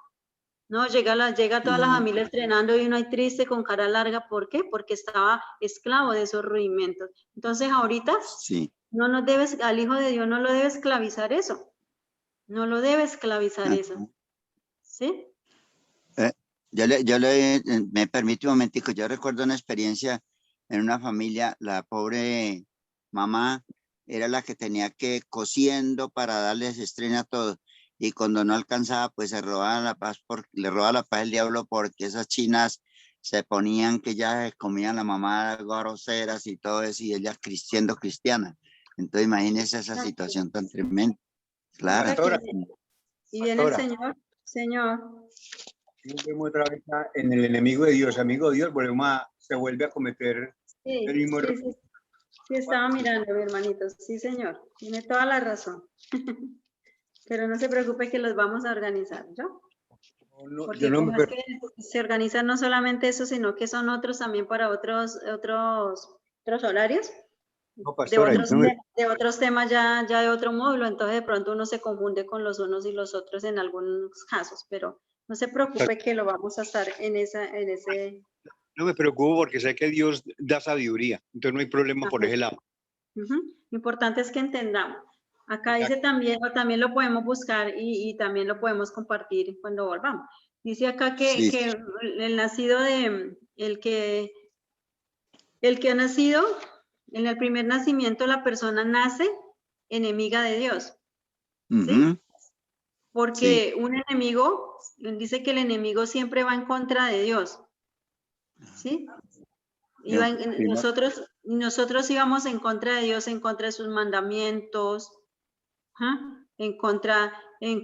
No, llega toda la familia estrenando y uno ahí triste con cara larga, ¿por qué? Porque estaba esclavo de esos rudimentos. Entonces ahorita Sí. no nos debes, al Hijo de Dios no lo debe esclavizar eso. No lo debe esclavizar eso. ¿Sí? Me permite un momentico, yo recuerdo una experiencia en una familia, la pobre mamá era la que tenía que cosiendo para darles estreno a todo, y cuando no alcanzaba, pues le robaba la paz el diablo, porque esas chinas se ponían que ya comían la mamá groseras y todo eso, y ella siendo cristiana. Entonces imagínense esa situación tan tremenda. Claro. pastora, Y viene el pastora, Señor. volvemos otra vez en el enemigo de Dios, amigo de Dios, se vuelve a cometer Sí, el mismo error. sí, estaba mirando, mi hermanito. Sí, señor. Tiene toda la razón. Pero no se preocupe que los vamos a organizar, ¿yo? Porque Yo no como me es que se organizan no solamente eso, sino que son otros también para otros horarios, no, pastora, de otros temas ya de otro módulo, entonces de pronto uno se confunde con los unos y los otros en algunos casos, pero no se preocupe que lo vamos a estar en ese... no me preocupo porque sé que Dios da sabiduría, entonces no hay problema por ese lado. Lo importante es que entendamos. Acá dice también, o también lo podemos buscar y también lo podemos compartir cuando volvamos. Dice acá Sí. que el nacido el que ha nacido, en el primer nacimiento la persona nace enemiga de Dios. ¿Sí? Porque un enemigo, dice que el enemigo siempre va en contra de Dios. ¿Sí? Nosotros íbamos en contra de Dios, en contra de sus mandamientos, en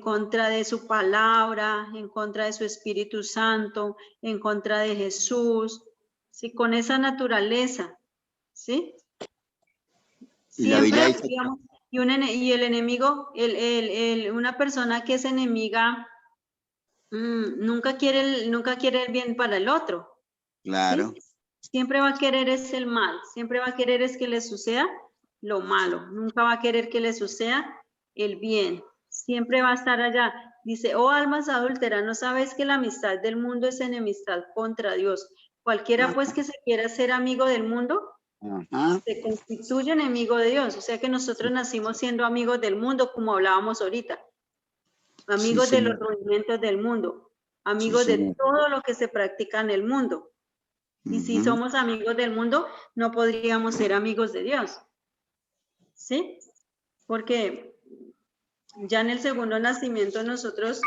contra de su palabra, en contra de su Espíritu Santo, en contra de Jesús, ¿sí? Con esa naturaleza, ¿sí? Siempre, digamos, y el enemigo, una persona que es enemiga, nunca quiere el bien para el otro. Claro. ¿Sí? Siempre va a querer es el mal, siempre va a querer es que le suceda lo malo, nunca va a querer que le suceda el bien, siempre va a estar allá. Dice, oh almas adúlteras, ¿no sabes que la amistad del mundo es enemistad contra Dios? Cualquiera pues que se quiera ser amigo del mundo, se constituye enemigo de Dios. O sea que nosotros nacimos siendo amigos del mundo, como hablábamos ahorita, amigos de los movimientos del mundo, amigos de todo lo que se practica en el mundo. Y si somos amigos del mundo, no podríamos ser amigos de Dios. ¿Sí? Porque ya en el segundo nacimiento nosotros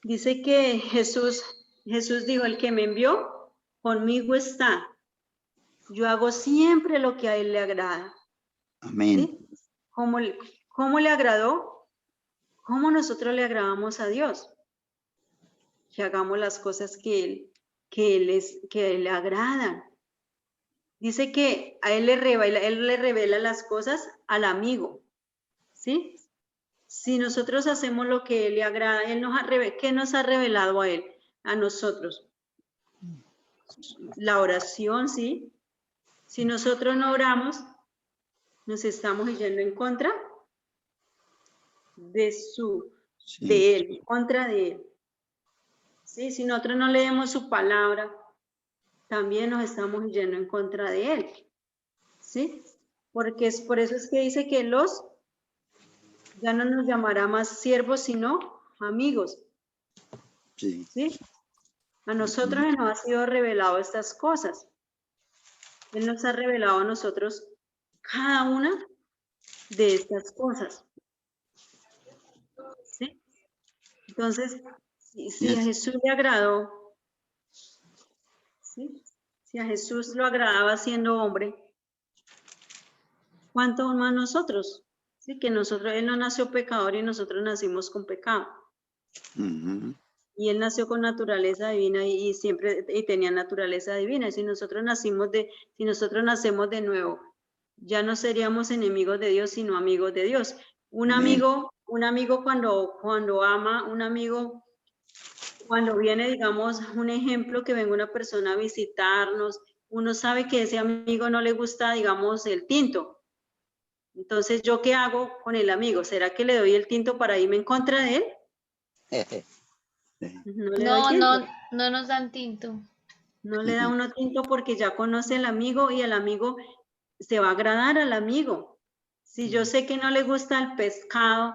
dice que Jesús dijo, el que me envió, conmigo está. Yo hago siempre lo que a él le agrada. Amén. ¿Sí? ¿Cómo le agradó? ¿Cómo nosotros le agradamos a Dios? Que hagamos las cosas que le agradan. Dice que a él le revela las cosas al amigo, ¿sí? Si nosotros hacemos lo que él le agrada, ¿qué nos ha revelado a él? A nosotros. La oración, ¿sí? Si nosotros no oramos, nos estamos yendo en contra de él, en contra de él. ¿Sí? Si nosotros no leemos su palabra, también nos estamos yendo en contra de él. ¿Sí? Porque por eso es que dice que ya no nos llamará más siervos, sino amigos. Sí. ¿Sí? A nosotros nos ha sido revelado estas cosas. Él nos ha revelado a nosotros cada una de estas cosas. ¿Sí? Entonces, si a Jesús le agradó, ¿sí? Si a Jesús lo agradaba siendo hombre, ¿Cuánto más nosotros? Sí, que él no nació pecador y nosotros nacimos con pecado. Ujú. Y él nació con naturaleza divina y siempre tenía naturaleza divina. Si nosotros nacemos de nuevo, ya no seríamos enemigos de Dios, sino amigos de Dios. Un Amén. amigo cuando ama, un amigo cuando viene, digamos, un ejemplo, que venga una persona a visitarnos, uno sabe que ese amigo no le gusta, digamos, el tinto. Entonces, ¿yo qué hago con el amigo? ¿Será que le doy el tinto para irme en contra de él? No le doy No, tinto. no nos dan tinto. No le da uno tinto porque ya conoce al amigo y el amigo se va a agradar al amigo. Si yo sé que no le gusta el pescado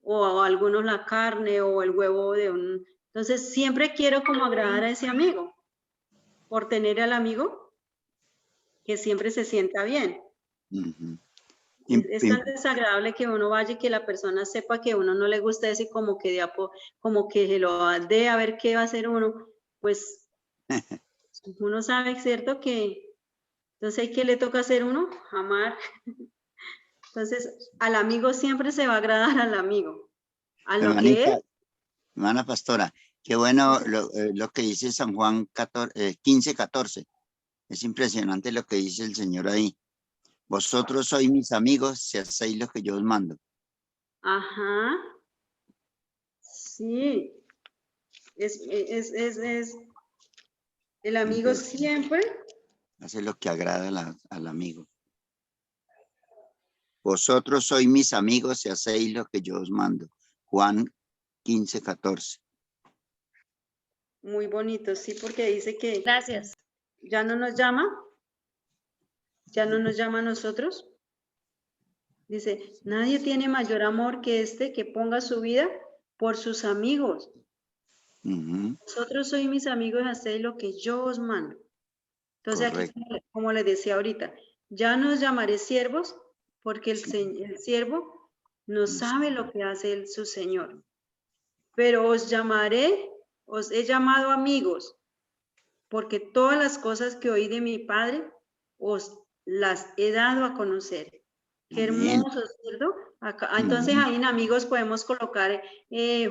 o a algunos la carne o el huevo entonces siempre quiero como agradar a ese amigo por tener al amigo que siempre se sienta bien. Ujú. Es tan desagradable que uno vaya y que la persona sepa que a uno no le gusta eso y como que como que se lo de a ver qué va a hacer uno, pues uno sabe, ¿cierto? Que entonces, ¿qué le toca hacer uno? Amar. Entonces, al amigo siempre se va a agradar al amigo. A lo que Hermanita, es. hermana pastora, qué bueno lo que dice San Juan 15, 14. Es impresionante lo que dice el Señor ahí. Vosotros sois mis amigos si hacéis lo que yo os mando. Ajá. Sí. El amigo siempre. Hace lo que agrada al amigo. Vosotros sois mis amigos si hacéis lo que yo os mando. Juan 15, 14. Muy bonito, sí, porque dice que Gracias. ya no nos llama a nosotros. Dice, nadie tiene mayor amor que este que ponga su vida por sus amigos. Ujú. Vosotros sois mis amigos, hacéis lo que yo os mando. Entonces Correcto. aquí, como les decía ahorita, ya nos llamaré siervos porque el siervo no sabe lo que hace su Señor. Pero os he llamado amigos, porque todas las cosas que oí de mi Padre os las he dado a conocer. Qué Amén. hermoso, ¿cierto? Entonces ahí en amigos podemos colocar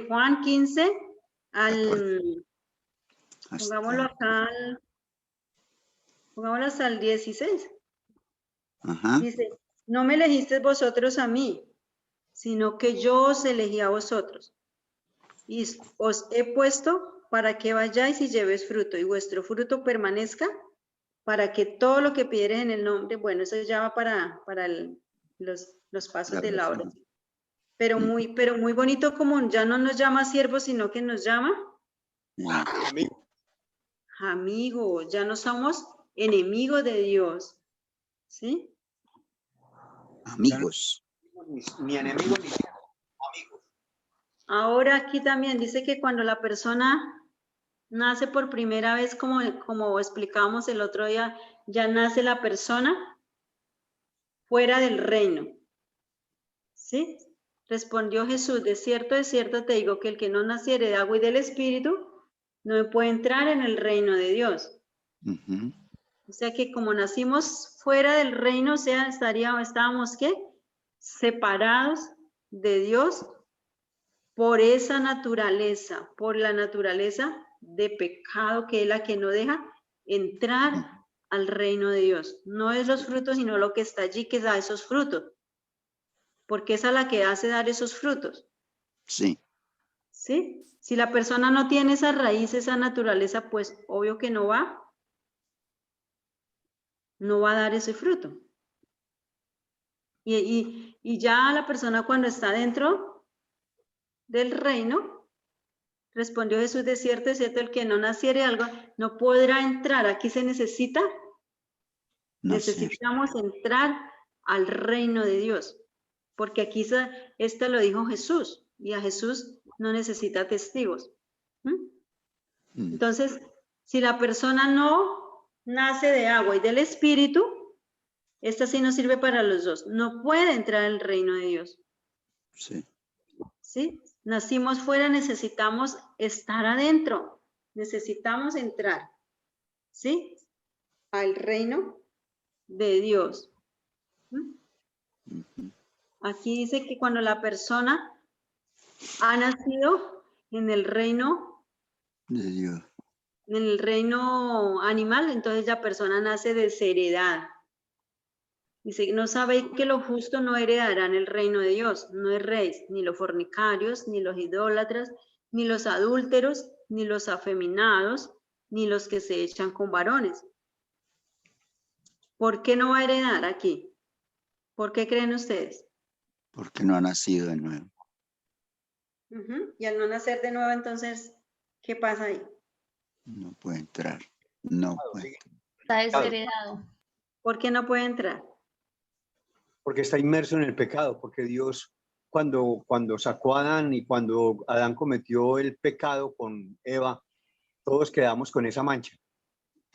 Juan 15 pongámoslo acá, pongámoslo hasta el 16. Ajá. Dice, no me elegisteis vosotros a mí, sino que yo os elegí a vosotros. Y os he puesto para que vayáis y llevéis fruto, y vuestro fruto permanezca, para que todo lo que pidieres en el nombre, bueno, eso ya va para los pasos de la oración. Pero muy bonito, como ya no nos llama siervos, sino que nos llama amigo. Ya no somos enemigos de Dios, ¿sí? Amigos. Ni enemigo ni amigo. Ahora aquí también dice que cuando la persona nace por primera vez, como explicamos el otro día, ya nace la persona fuera del reino. ¿Sí? Respondió Jesús, de cierto te digo que el que no naciere de agua y del Espíritu no puede entrar en el reino de Dios. Ujú. O sea que como nacimos fuera del reino, o sea, estábamos ¿qué? Separados de Dios por esa naturaleza, por la naturaleza de pecado que es la que no deja entrar al reino de Dios. No es los frutos, sino lo que está allí que da esos frutos. Porque es a la que hace dar esos frutos. Sí. ¿Sí? Si la persona no tiene esa raíz, esa naturaleza, pues obvio que no va a dar ese fruto. Y ya la persona cuando está dentro del reino, respondió Jesús, de cierto, el que no naciere algo, no podrá entrar. Aquí se necesita, necesitamos entrar al reino de Dios. Porque aquí esto lo dijo Jesús, y a Jesús no necesita testigos. Entonces, si la persona no nace de agua y del Espíritu, esta sí no sirve para los dos. No puede entrar al reino de Dios. Sí. ¿Sí? Nacimos fuera, necesitamos estar adentro. Necesitamos entrar. ¿Sí? Al reino de Dios. Ujú. Aquí dice que cuando la persona ha nacido en el reino De Dios. animal, entonces la persona nace desheredada. Dice, ¿no sabéis que los justos no heredarán el reino de Dios? No erréis, ni los fornicarios, ni los idólatras, ni los adúlteros, ni los afeminados, ni los que se echan con varones. ¿Por qué no va a heredar aquí? ¿Por qué creen ustedes? Porque no ha nacido de nuevo. Y al no nacer de nuevo, entonces, ¿qué pasa ahí? No puede entrar. No puede. Está desheredado. ¿Por qué no puede entrar? Porque está inmerso en el pecado, porque Dios cuando sacó a Adán y cuando Adán cometió el pecado con Eva, todos quedamos con esa mancha.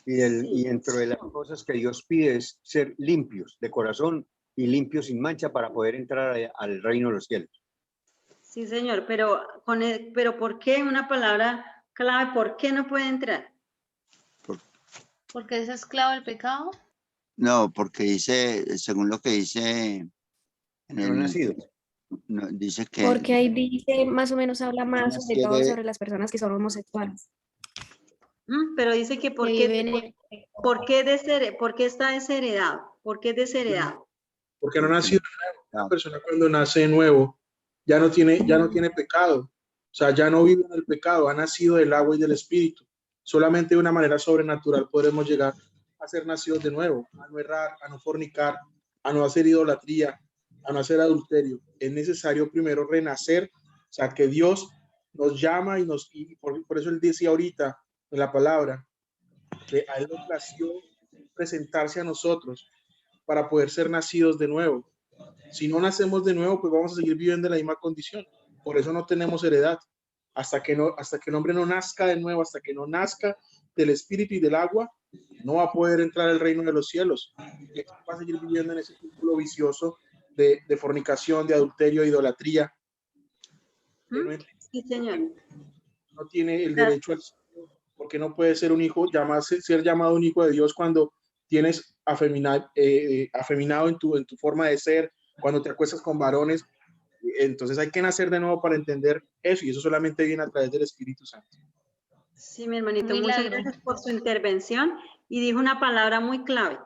Y dentro de las cosas que Dios pide es ser limpios de corazón y limpios sin mancha para poder entrar al reino de los cielos. Sí, señor, pero ¿por qué una palabra clave? ¿Por qué no puede entrar? Porque es esclavo del pecado. No, porque dice, según lo que dice en No ha nacido. no, dice que Porque ahí dice, más o menos habla más sobre todo quiere- sobre las personas que son homosexuales. Pero dice que ¿por Que qué, viven en- por qué está desheredado? ¿Por qué es desheredado? Porque no nació de nuevo. Una persona cuando nace de nuevo ya no tiene pecado. O sea, ya no vive en el pecado, ha nacido del agua y del espíritu. Solamente de una manera sobrenatural podremos llegar a ser nacidos de nuevo, a no errar, a no fornicar, a no hacer idolatría, a no hacer adulterio. Es necesario primero renacer, o sea, que Dios nos llama y por eso él decía ahorita en la palabra que a él le plació presentarse a nosotros para poder ser nacidos de nuevo. Si no nacemos de nuevo, pues vamos a seguir viviendo en la misma condición. Por eso no tenemos heredad. Hasta que el hombre no nazca de nuevo, hasta que no nazca del espíritu y del agua, no va a poder entrar al reino de los cielos. Va a seguir viviendo en ese círculo vicioso de fornicación, de adulterio, de idolatría. Sí, señor. No tiene el derecho al cielo, porque no puede ser un hijo, ser llamado un hijo de Dios cuando tienes afeminado en tu forma de ser, cuando te acuestas con varones. Entonces hay que nacer de nuevo para entender eso, y eso solamente viene a través del Espíritu Santo. Sí, mi hermanito, Un muchas milagro. gracias por su intervención y dijo una palabra muy clave.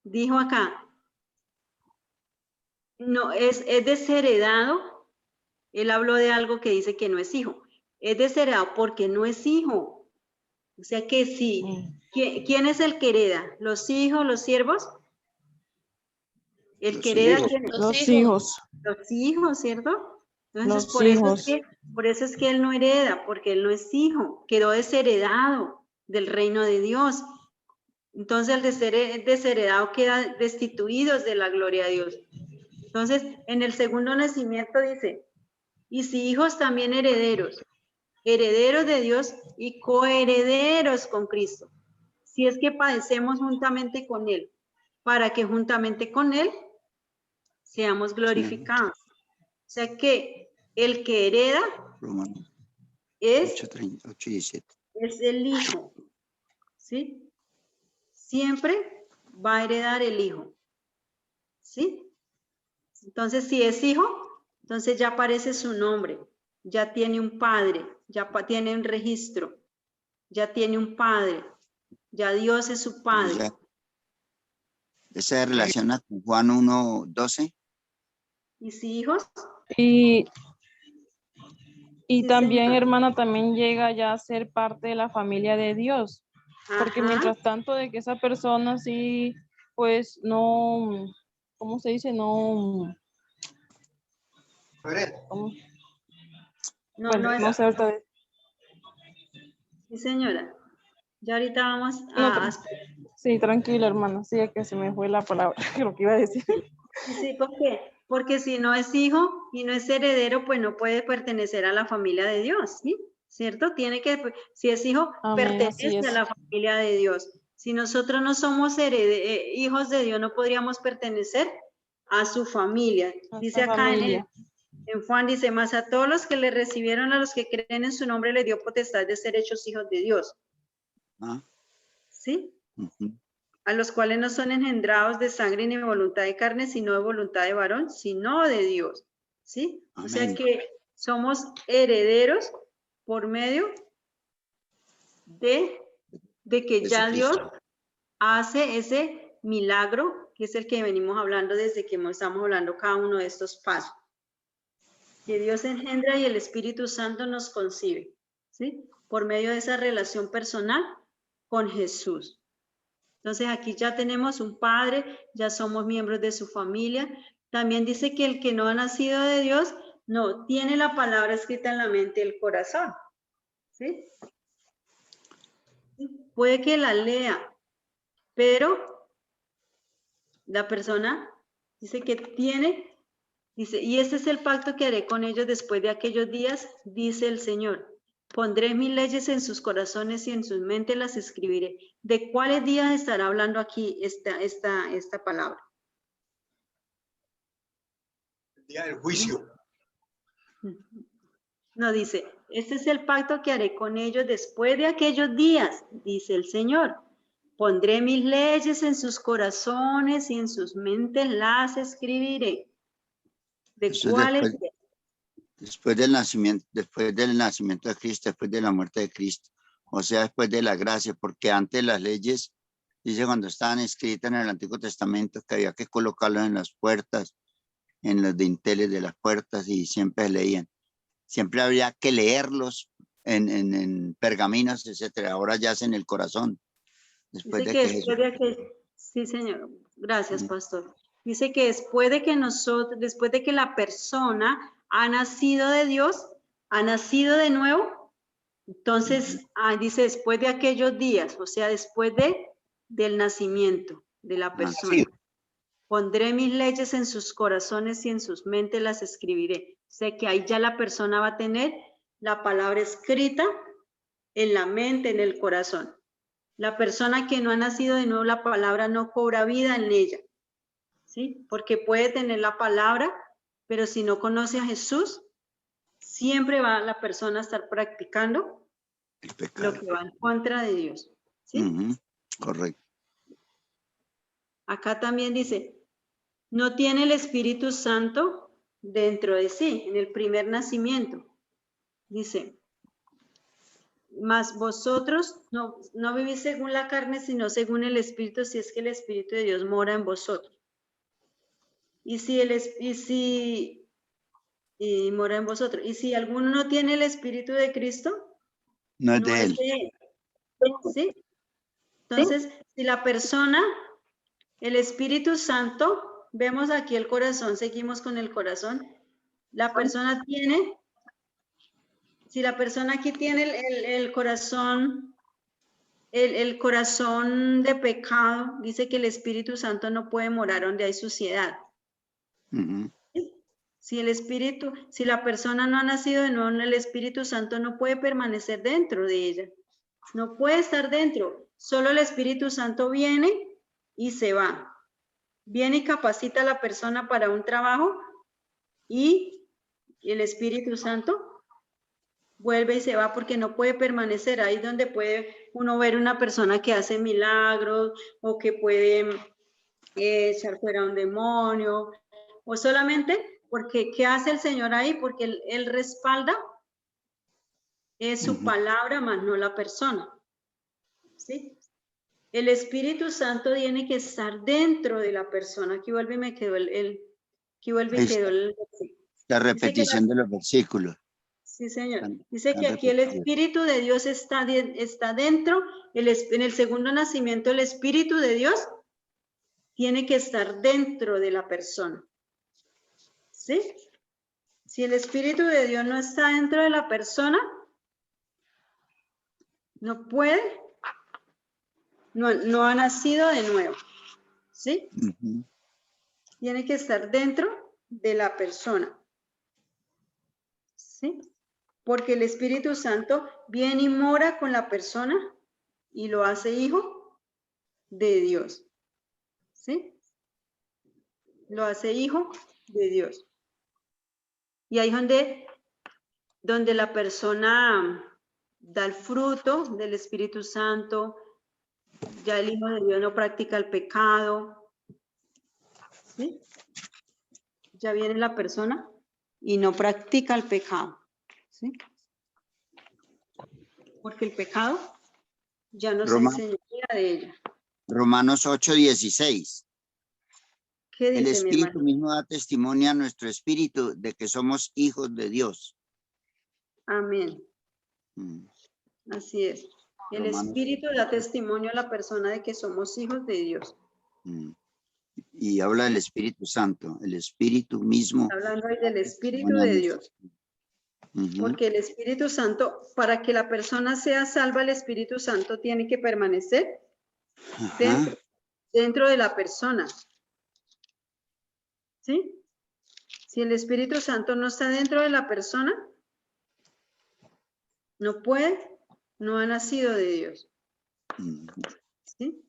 Dijo acá, no, es desheredado. Él habló de algo que dice que no es hijo. Es desheredado porque no es hijo. O sea que sí. ¿Quién es el que hereda? ¿Los hijos, los siervos? El Los que hereda, hijos. ¿quién es? Los hijos. Los hijos, ¿cierto? Entonces, Los por hijos. eso es que él no hereda, porque él no es hijo, quedó desheredado del reino de Dios. Entonces, al de ser desheredado, queda destituidos de la gloria de Dios. Entonces, en el segundo nacimiento dice, y si hijos también herederos, herederos de Dios y coherederos con Cristo, si es que padecemos juntamente con Él, para que juntamente con Él seamos glorificados. O sea que el que hereda Romanos es 8:17. es el hijo, ¿sí? Siempre va a heredar el hijo, ¿sí? Entonces, si es hijo, entonces ya aparece su nombre, ya tiene un padre, ya tiene un registro, ya tiene un padre, ya Dios es su padre. Ya. Esa se relaciona con Juan 1:12. ¿Y si hijos? Y Sí, también, señor. hermana, también llega ya a ser parte de la familia de Dios. Porque Ajá. mientras tanto de que esa persona sí, pues no, ¿cómo se dice? No, ¿cómo? No, Bueno, no es. no sé ahorita. Sí, señora. Ya ahorita vamos No, a... sí, tranquila, hermana, sí, es que se me fue la palabra, lo que iba a decir. Sí, ¿por qué? Porque si no es hijo y no es heredero, pues no puede pertenecer a la familia de Dios, ¿sí? ¿Cierto? Tiene que, si es hijo, Amén, así pertenece es. a la familia de Dios. Si nosotros no somos hijos de Dios, no podríamos pertenecer a su familia. A Dice esta acá familia. en Juan, dice, más a todos los que le recibieron, a los que creen en su nombre, le dio potestad de ser hechos hijos de Dios. Ah, ¿Sí? ujú. a los cuales no son engendrados de sangre ni de voluntad de carne, sino de voluntad de varón, sino de Dios. ¿Sí? O sea Amén. que somos herederos por medio de que ya Dios Jesucristo. hace ese milagro, que es el que venimos hablando desde que estamos hablando cada uno de estos pasos. Que Dios engendra y el Espíritu Santo nos concibe, ¿sí? Por medio de esa relación personal con Jesús. Entonces aquí ya tenemos un padre, ya somos miembros de su familia. También dice que el que no ha nacido de Dios no tiene la palabra escrita en la mente y el corazón, ¿sí? Puede que la lea, pero la persona dice que tiene. Dice, y este es el pacto que haré con ellos después de aquellos días, dice el Señor. Pondré mis leyes en sus corazones y en sus mentes las escribiré. ¿De cuáles días estará hablando aquí esta palabra? El día del juicio. No, dice, este es el pacto que haré con ellos después de aquellos días, dice el Señor. Pondré mis leyes en sus corazones y en sus mentes las escribiré. ¿De Eso es cuáles? después del nacimiento de Cristo, después de la muerte de Cristo, o sea, después de la gracia, porque antes las leyes, dice cuando estaban escritas en el Antiguo Testamento, que había que colocarlas en las puertas, en los dinteles de las puertas, y siempre leían. Siempre había que leerlos en pergaminos, etcétera. Ahora ya es en el corazón. Después Dice de que que después de que, sí, señor, gracias, Jesús, pastor. Dice que después de que después de que la persona ha nacido de Dios, ha nacido de nuevo, entonces, dice después de aquellos días, o sea, después del nacimiento de la persona. nacido. Pondré mis leyes en sus corazones y en sus mentes las escribiré. O sea que ahí ya la persona va a tener la palabra escrita en la mente, en el corazón. La persona que no ha nacido de nuevo, la palabra no cobra vida en ella, ¿sí? Porque puede tener la palabra, pero si no conoce a Jesús, siempre va la persona a estar practicando El pecado. lo que va en contra de Dios, ¿sí? Correcto. Acá también dice, no tiene el Espíritu Santo dentro de sí, en el primer nacimiento. Dice, mas vosotros no vivís según la carne, sino según el Espíritu, si es que el Espíritu de Dios mora en vosotros. Y mora en vosotros. Y si alguno no tiene el Espíritu de Cristo, No es no de es él. de él. ¿Sí? Entonces, si la persona, el Espíritu Santo, vemos aquí el corazón, seguimos con el corazón. La persona tiene, si la persona aquí tiene el corazón, el corazón de pecado, dice que el Espíritu Santo no puede morar donde hay suciedad. Si la persona no ha nacido de nuevo, el Espíritu Santo no puede permanecer dentro de ella. No puede estar dentro. Solo el Espíritu Santo viene y se va. Viene y capacita a la persona para un trabajo y el Espíritu Santo vuelve y se va porque no puede permanecer. Ahí donde puede uno ver una persona que hace milagros o que puede echar fuera un demonio o solamente porque ¿qué hace el Señor ahí? Porque él respalda es su palabra más no la persona. ¿Sí? El Espíritu Santo tiene que estar dentro de la persona. Aquí vuelve y me quedó La repetición de los versículos. Sí, señor. Dice que aquí el Espíritu de Dios está dentro. En el segundo nacimiento, el Espíritu de Dios tiene que estar dentro de la persona. ¿Sí? Si el Espíritu de Dios no está dentro de la persona, no puede, no ha nacido de nuevo. ¿Sí? Tiene que estar dentro de la persona. ¿Sí? Porque el Espíritu Santo viene y mora con la persona y lo hace hijo de Dios. ¿Sí? Lo hace hijo de Dios. Y ahí donde la persona da el fruto del Espíritu Santo, Ya el Hijo de Dios no practica el pecado. ¿Sí? Ya viene la persona y no practica el pecado. ¿Sí? Porque el pecado ya no se enseña de ella. Romanos 8:16. ¿Qué El dice mi Espíritu hermano? mismo da testimonio a nuestro espíritu de que somos hijos de Dios. Amén. Mm. Así es. El Romanos. Espíritu da testimonio a la persona de que somos hijos de Dios. Mm. Y habla del Espíritu Santo, el Espíritu mismo. Hablando hoy del Espíritu de Dios. Ujú. Porque el Espíritu Santo, para que la persona sea salva, el Espíritu Santo tiene que permanecer Ajá. dentro de la persona. ¿Sí? Si el Espíritu Santo no está dentro de la persona, no puede, no ha nacido de Dios. Ujú. ¿Sí?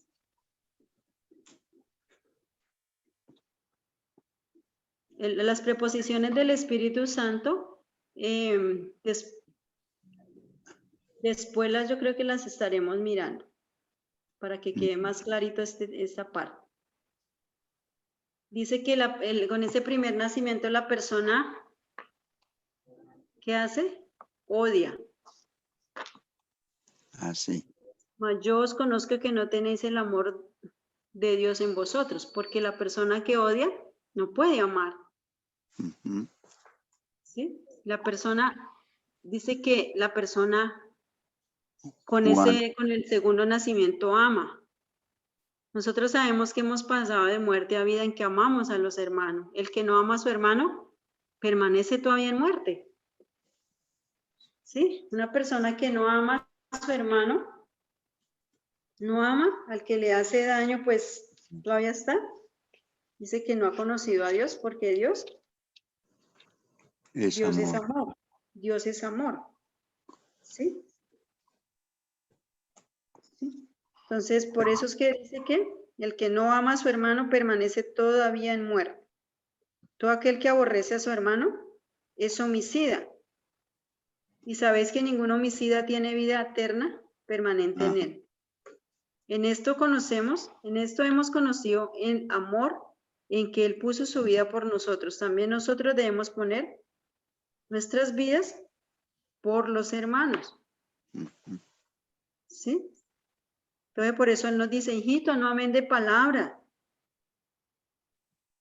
Las preposiciones del Espíritu Santo, después yo creo que las estaremos mirando para que quede más clarito esta parte. Dice que con ese primer nacimiento la persona, ¿qué hace? Odia. Así. Mas yo os conozco que no tenéis el amor de Dios en vosotros, porque la persona que odia no puede amar. Ujú. ¿Sí? La persona, dice que la persona con Juan. el segundo nacimiento ama. Nosotros sabemos que hemos pasado de muerte a vida en que amamos a los hermanos. El que no ama a su hermano permanece todavía en muerte. ¿Sí? Una persona que no ama a su hermano, no ama al que le hace daño, pues todavía está. Dice que no ha conocido a Dios porque Dios Es es amor. amor. Dios es amor. ¿Sí? ¿Sí? Entonces, por eso es que dice que el que no ama a su hermano permanece todavía en muerte. Todo aquel que aborrece a su hermano es homicida. Y sabéis que ningún homicida tiene vida eterna permanente en él. En esto hemos conocido en amor, en que Él puso su vida por nosotros. También nosotros debemos poner nuestras vidas por los hermanos. ¿Sí? Entonces por eso Él nos dice, hijito, no amen de palabra,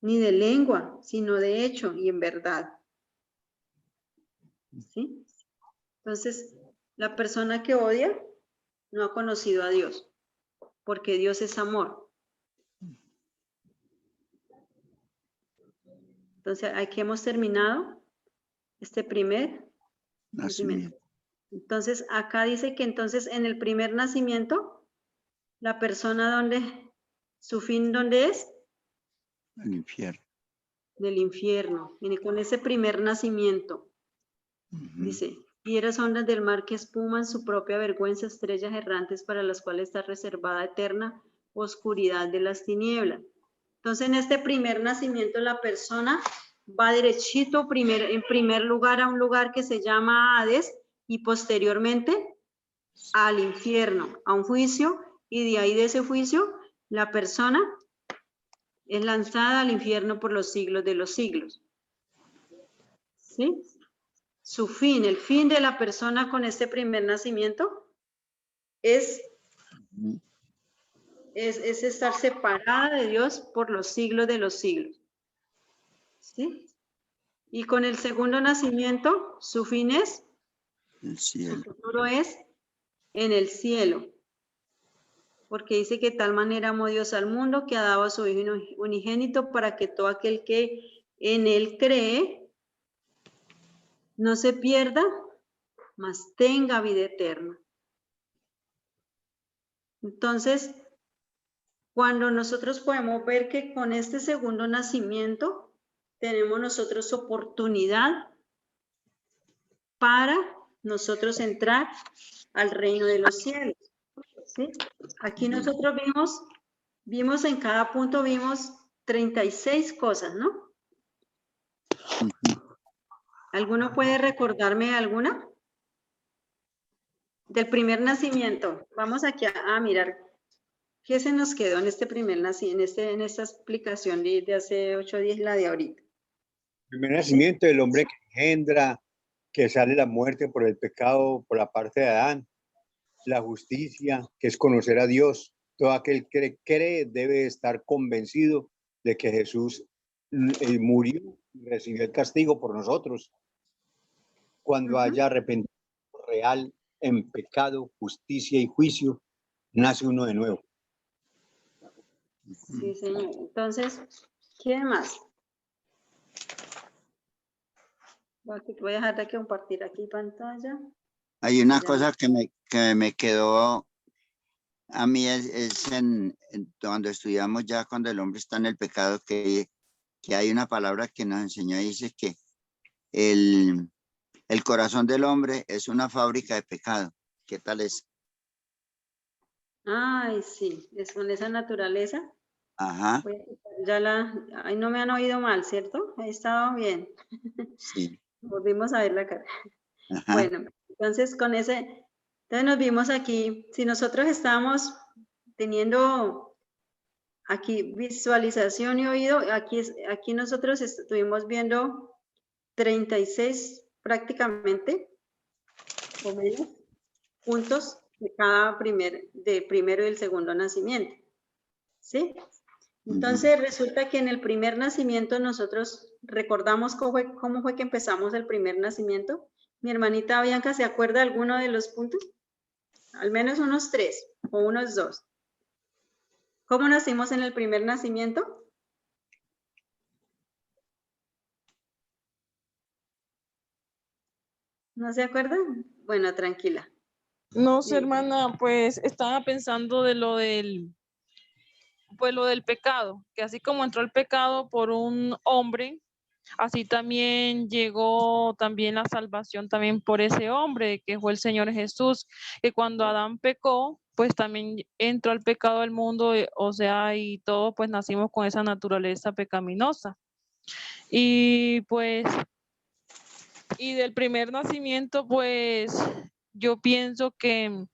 ni de lengua, sino de hecho y en verdad. ¿Sí? Entonces, la persona que odia no ha conocido a Dios, porque Dios es amor. Entonces, aquí hemos terminado este primer nacimiento. Entonces, acá dice que entonces en el primer nacimiento, la persona su fin, ¿dónde es? El infierno. Del infierno. Viene con ese primer nacimiento. Dice, fieras ondas del mar que espuman su propia vergüenza, estrellas errantes para las cuales está reservada eterna oscuridad de las tinieblas. Entonces, en este primer nacimiento, la persona va derechito en primer lugar a un lugar que se llama Hades y posteriormente al infierno, a un juicio, y de ahí de ese juicio, la persona es lanzada al infierno por los siglos de los siglos. ¿Sí? Su fin, el fin de la persona con este primer nacimiento es estar separada de Dios por los siglos de los siglos. ¿Sí? Y con el segundo nacimiento, su fin es, el cielo. su futuro es en el cielo. Porque dice que de tal manera amó Dios al mundo que ha dado a su Hijo unigénito para que todo aquel que en él cree no se pierda, mas tenga vida eterna. Entonces, cuando nosotros podemos ver que con este segundo nacimiento tenemos nosotros oportunidad para nosotros entrar al reino de los cielos. ¿Sí? Aquí nosotros vimos en cada punto, vimos 36 cosas, ¿no? ¿Alguno puede recordarme alguna? Del primer nacimiento. Vamos aquí a mirar ¿Qué se nos quedó en este primer nacimiento, en esta explicación de hace 8 días, la de ahorita? El primer nacimiento del hombre que engendra, que sale la muerte por el pecado por la parte de Adán, la justicia, que es conocer a Dios. Todo aquel que cree debe estar convencido de que Jesús murió y recibió el castigo por nosotros. Cuando haya arrepentimiento real en pecado, justicia y juicio, nace uno de nuevo. Sí, señor. Entonces, ¿quién más? Voy a dejar de compartir aquí pantalla. Hay una Ya. cosa que me quedó a mí es cuando estudiamos ya cuando el hombre está en el pecado, que hay una palabra que nos enseñó, dice que el corazón del hombre es una fábrica de pecado. ¿Qué tal es? Ay, sí, es con esa naturaleza. Ajá, Ay, no me han oído mal, ¿cierto? He estado bien. sí. Volvimos a ver la cara. Ajá. Bueno, entonces entonces nos vimos aquí, si nosotros estábamos teniendo aquí visualización y oído, aquí nosotros estuvimos viendo 36 prácticamente, o menos, puntos de cada primero y el segundo nacimiento, ¿sí? Entonces resulta que en el primer nacimiento nosotros recordamos cómo fue que empezamos el primer nacimiento. Mi hermanita Bianca, ¿se acuerda de alguno de los puntos? Al menos unos 3 o unos 2. ¿Cómo nacimos en el primer nacimiento? ¿No se acuerdan? Bueno, tranquila. No sé, Sí. hermana, pues estaba pensando de lo del pecado, que así como entró el pecado por un hombre, así también llegó también la salvación también por ese hombre, que fue el Señor Jesús, que cuando Adán pecó, pues también entró el pecado al mundo, o sea, y todos pues nacimos con esa naturaleza pecaminosa. Y pues, y del primer nacimiento, pues yo pienso que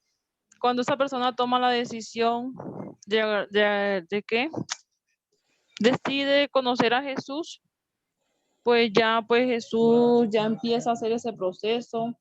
cuando esa persona toma la decisión de ¿qué? Decide conocer a Jesús, pues Jesús ya empieza a hacer ese proceso,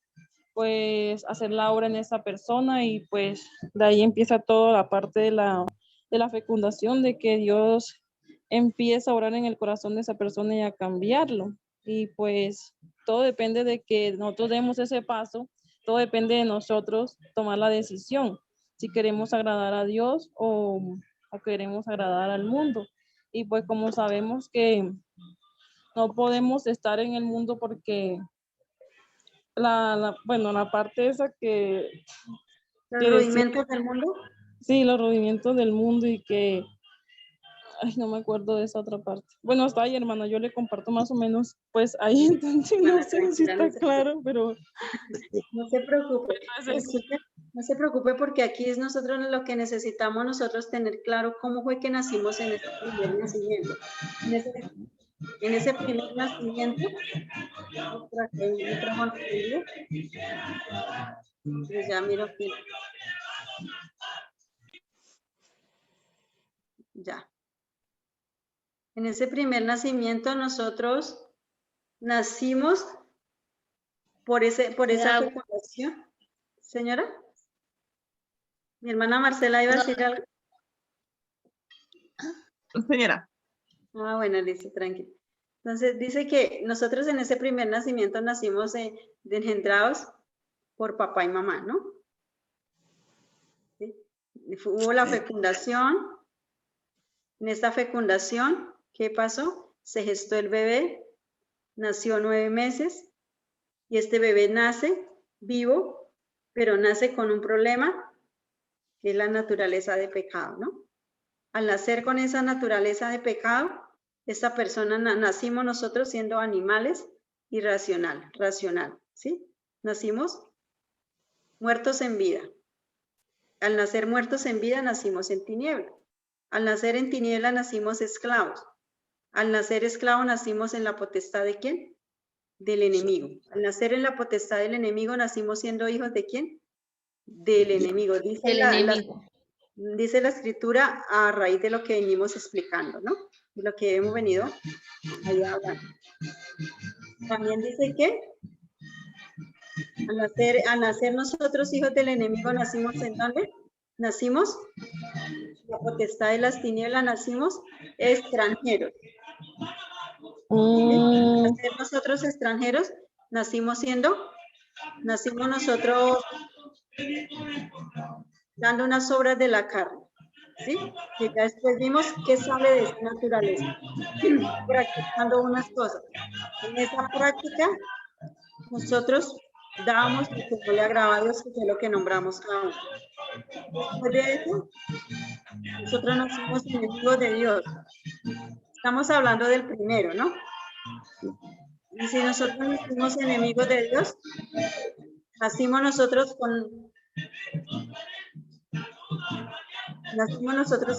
pues hacer la obra en esa persona y pues de ahí empieza toda la parte de la fecundación, de que Dios empieza a orar en el corazón de esa persona y a cambiarlo. Y pues todo depende de que nosotros demos ese paso, todo depende de nosotros tomar la decisión, si queremos agradar a Dios o queremos agradar al mundo. Y pues como sabemos que no podemos estar en el mundo porque la parte esa que ¿Los decía, rudimentos del mundo? sí, los movimientos del mundo y que, ay, no me acuerdo de esa otra parte. Bueno, está ahí, hermana, yo le comparto más o menos, pues ahí, entonces no Bueno, sé si tranquila, está claro, pero no se preocupe. entonces, Escuche, no se preocupe porque aquí es nosotros lo que necesitamos nosotros tener claro cómo fue que nacimos en ese primer nacimiento. En ese primer nacimiento, el micrófono prendido. Pues ya miro que ya. En ese primer nacimiento nosotros nacimos por esa fecundación. Señora, mi hermana Marcela iba a decir algo. señora. Ah, bueno, listo, tranquilo. Entonces dice que nosotros en ese primer nacimiento nacimos de engendrados por papá y mamá, ¿no? ¿Sí? Hubo la fecundación. En esta fecundación, ¿qué pasó? Se gestó el bebé, nació 9 meses y este bebé nace vivo, pero nace con un problema que es la naturaleza de pecado, ¿no? Al nacer con esa naturaleza de pecado, esta persona nacimos nosotros siendo animales irracional, racional, ¿sí? Nacimos muertos en vida. Al nacer muertos en vida, nacimos en tiniebla. Al nacer en tiniebla, nacimos esclavos. Al nacer esclavo, nacimos en la potestad ¿de quién? Del enemigo. Al nacer en la potestad del enemigo, nacimos siendo hijos ¿de quién? Del enemigo. Dice El enemigo. dice la escritura a raíz de lo que venimos explicando, ¿no? De lo que hemos venido ahí hablando. También dice que al nacer nosotros hijos del enemigo, ¿nacimos en dónde? Nacimos, la potestad de las tinieblas, nacimos extranjeros. Al ser nosotros extranjeros, nacimos nosotros dando unas obras de la carne, ¿sí? Que ya después vimos qué sale de esa naturaleza, practicando unas cosas. En esa práctica, nosotros damos lo que no le agrada a Dios, que es lo que nombramos cada uno. Después de eso, nosotros no somos enemigos de Dios. Estamos hablando del primero, ¿no? Y si nosotros no somos enemigos de Dios, nacimos nosotros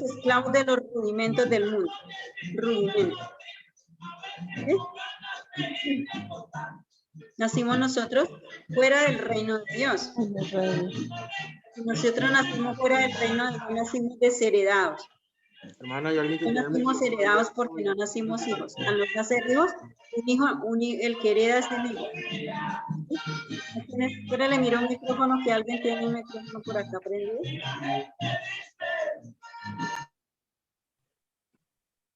esclavos de los rudimentos del mundo. Rudimentos. ¿Sí? Nacimos nosotros fuera del reino de Dios. Si nosotros nacimos fuera del reino de Dios, nacimos desheredados. Hermana, ¿hay alguien que No nacimos heredados porque no nacimos hijos. Al no nacer hijos, el que hereda es el hijo. Espera, le miro un micrófono, que alguien tiene un micrófono por acá prendido.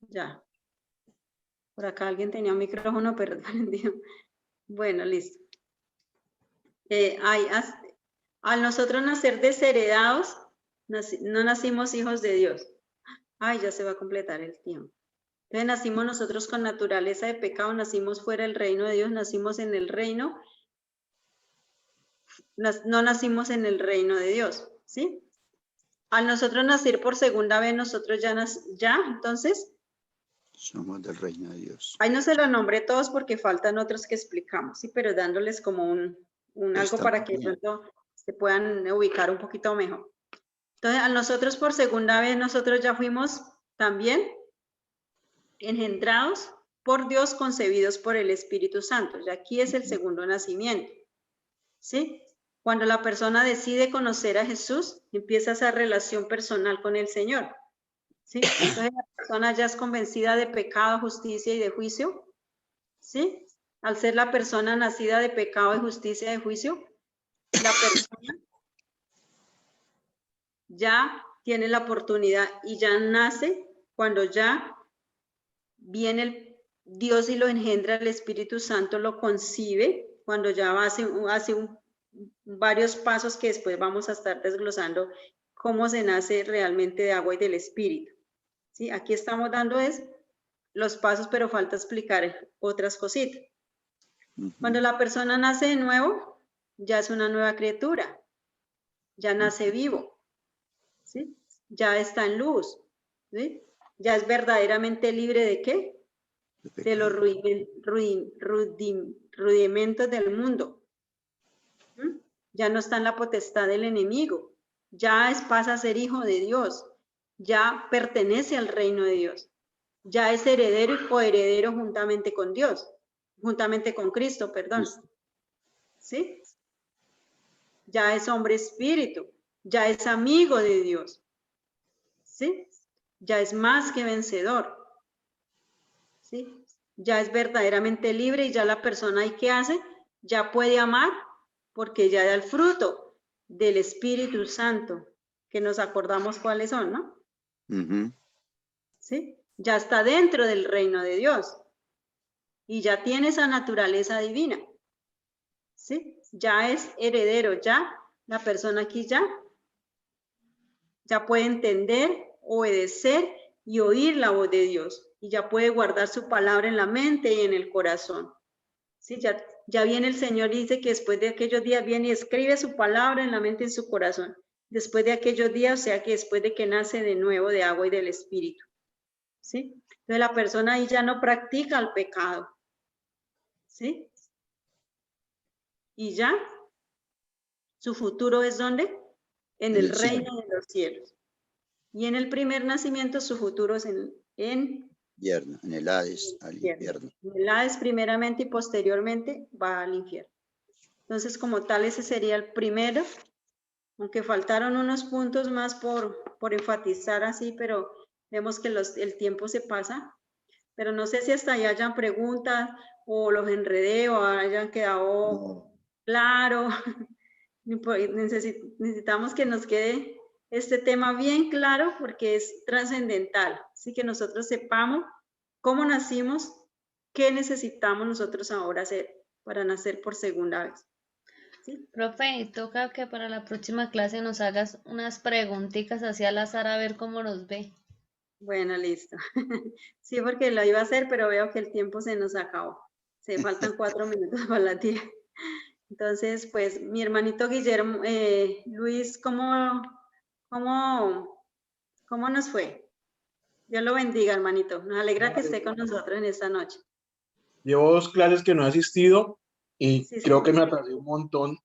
Ya. Por acá alguien tenía un micrófono prendido. Bueno, listo. Al nosotros nacer desheredados, no nacimos hijos de Dios. Ay, ya se va a completar el tiempo. Entonces nacimos nosotros con naturaleza de pecado, nacimos fuera del reino de Dios, nacimos en el reino, no nacimos en el reino de Dios, ¿sí? Al nosotros nacer por segunda vez, nosotros ya, entonces. Somos del reino de Dios. Ahí no se los nombré todos porque faltan otros que explicamos, ¿sí? Pero dándoles como algo para que pronto se puedan ubicar un poquito mejor. Entonces, a nosotros por segunda vez, nosotros ya fuimos también engendrados por Dios, concebidos por el Espíritu Santo. Y aquí es el segundo nacimiento, ¿sí? Cuando la persona decide conocer a Jesús, empieza esa relación personal con el Señor, ¿sí? Entonces, la persona ya es convencida de pecado, justicia y de juicio, ¿sí? Al ser la persona nacida de pecado, de justicia y de juicio, la persona ya tiene la oportunidad y ya nace cuando ya viene el Dios y lo engendra, el Espíritu Santo lo concibe, cuando ya hace varios pasos que después vamos a estar desglosando cómo se nace realmente de agua y del Espíritu. ¿Sí? Aquí estamos dando los pasos, pero falta explicar otras cositas. Cuando la persona nace de nuevo, ya es una nueva criatura, ya nace vivo, ¿sí? Ya está en luz, ¿sí? Ya es verdaderamente libre ¿de qué? De los rudimentos del mundo. Ya no está en la potestad del enemigo, ya pasa a ser hijo de Dios, ya pertenece al reino de Dios, ya es heredero y coheredero juntamente con Dios, juntamente con Cristo, perdón. ¿Sí? Ya es hombre espíritu, ya es amigo de Dios, ¿sí? Ya es más que vencedor, ¿sí? Ya es verdaderamente libre y ya la persona ahí que hace, ya puede amar porque ya da el fruto del Espíritu Santo, que nos acordamos cuáles son, ¿no? ¿Sí? Ya está dentro del reino de Dios y ya tiene esa naturaleza divina, ¿sí? Ya es heredero, ya la persona aquí ya puede entender, obedecer y oír la voz de Dios y ya puede guardar su palabra en la mente y en el corazón, ¿sí? Ya viene el Señor y dice que después de aquellos días viene y escribe su palabra en la mente y en su corazón. Después de aquellos días, o sea que después de que nace de nuevo de agua y del Espíritu, ¿sí? Entonces la persona ahí ya no practica el pecado, ¿sí? Y ya su futuro es ¿dónde? En el reino de los cielos. Y en el primer nacimiento su futuro es en el Hades, al infierno. En el Hades primeramente y posteriormente va al infierno. Entonces, como tal, ese sería el primero, aunque faltaron unos puntos más por por enfatizar así, pero vemos que el tiempo se pasa. Pero no sé si hasta ahí hayan preguntas o los enredé o hayan quedado claro. Necesitamos que nos quede este tema bien claro porque es trascendental. Así que nosotros sepamos cómo nacimos, qué necesitamos nosotros ahora hacer para nacer por segunda vez. ¿Sí? Profe, toca que para la próxima clase nos hagas unas preguntitas hacia al azar a ver cómo nos ve. Bueno, listo. Sí, porque lo iba a hacer, pero veo que el tiempo se nos acabó. Se faltan 4 minutos para la tía. Entonces, pues, mi hermanito Guillermo, Luis, ¿cómo nos fue? Dios lo bendiga, hermanito. Nos alegra que esté con nosotros en esta noche. Llevo 2 clases que no he asistido y Sí, creo que sí. me atrasé un montón.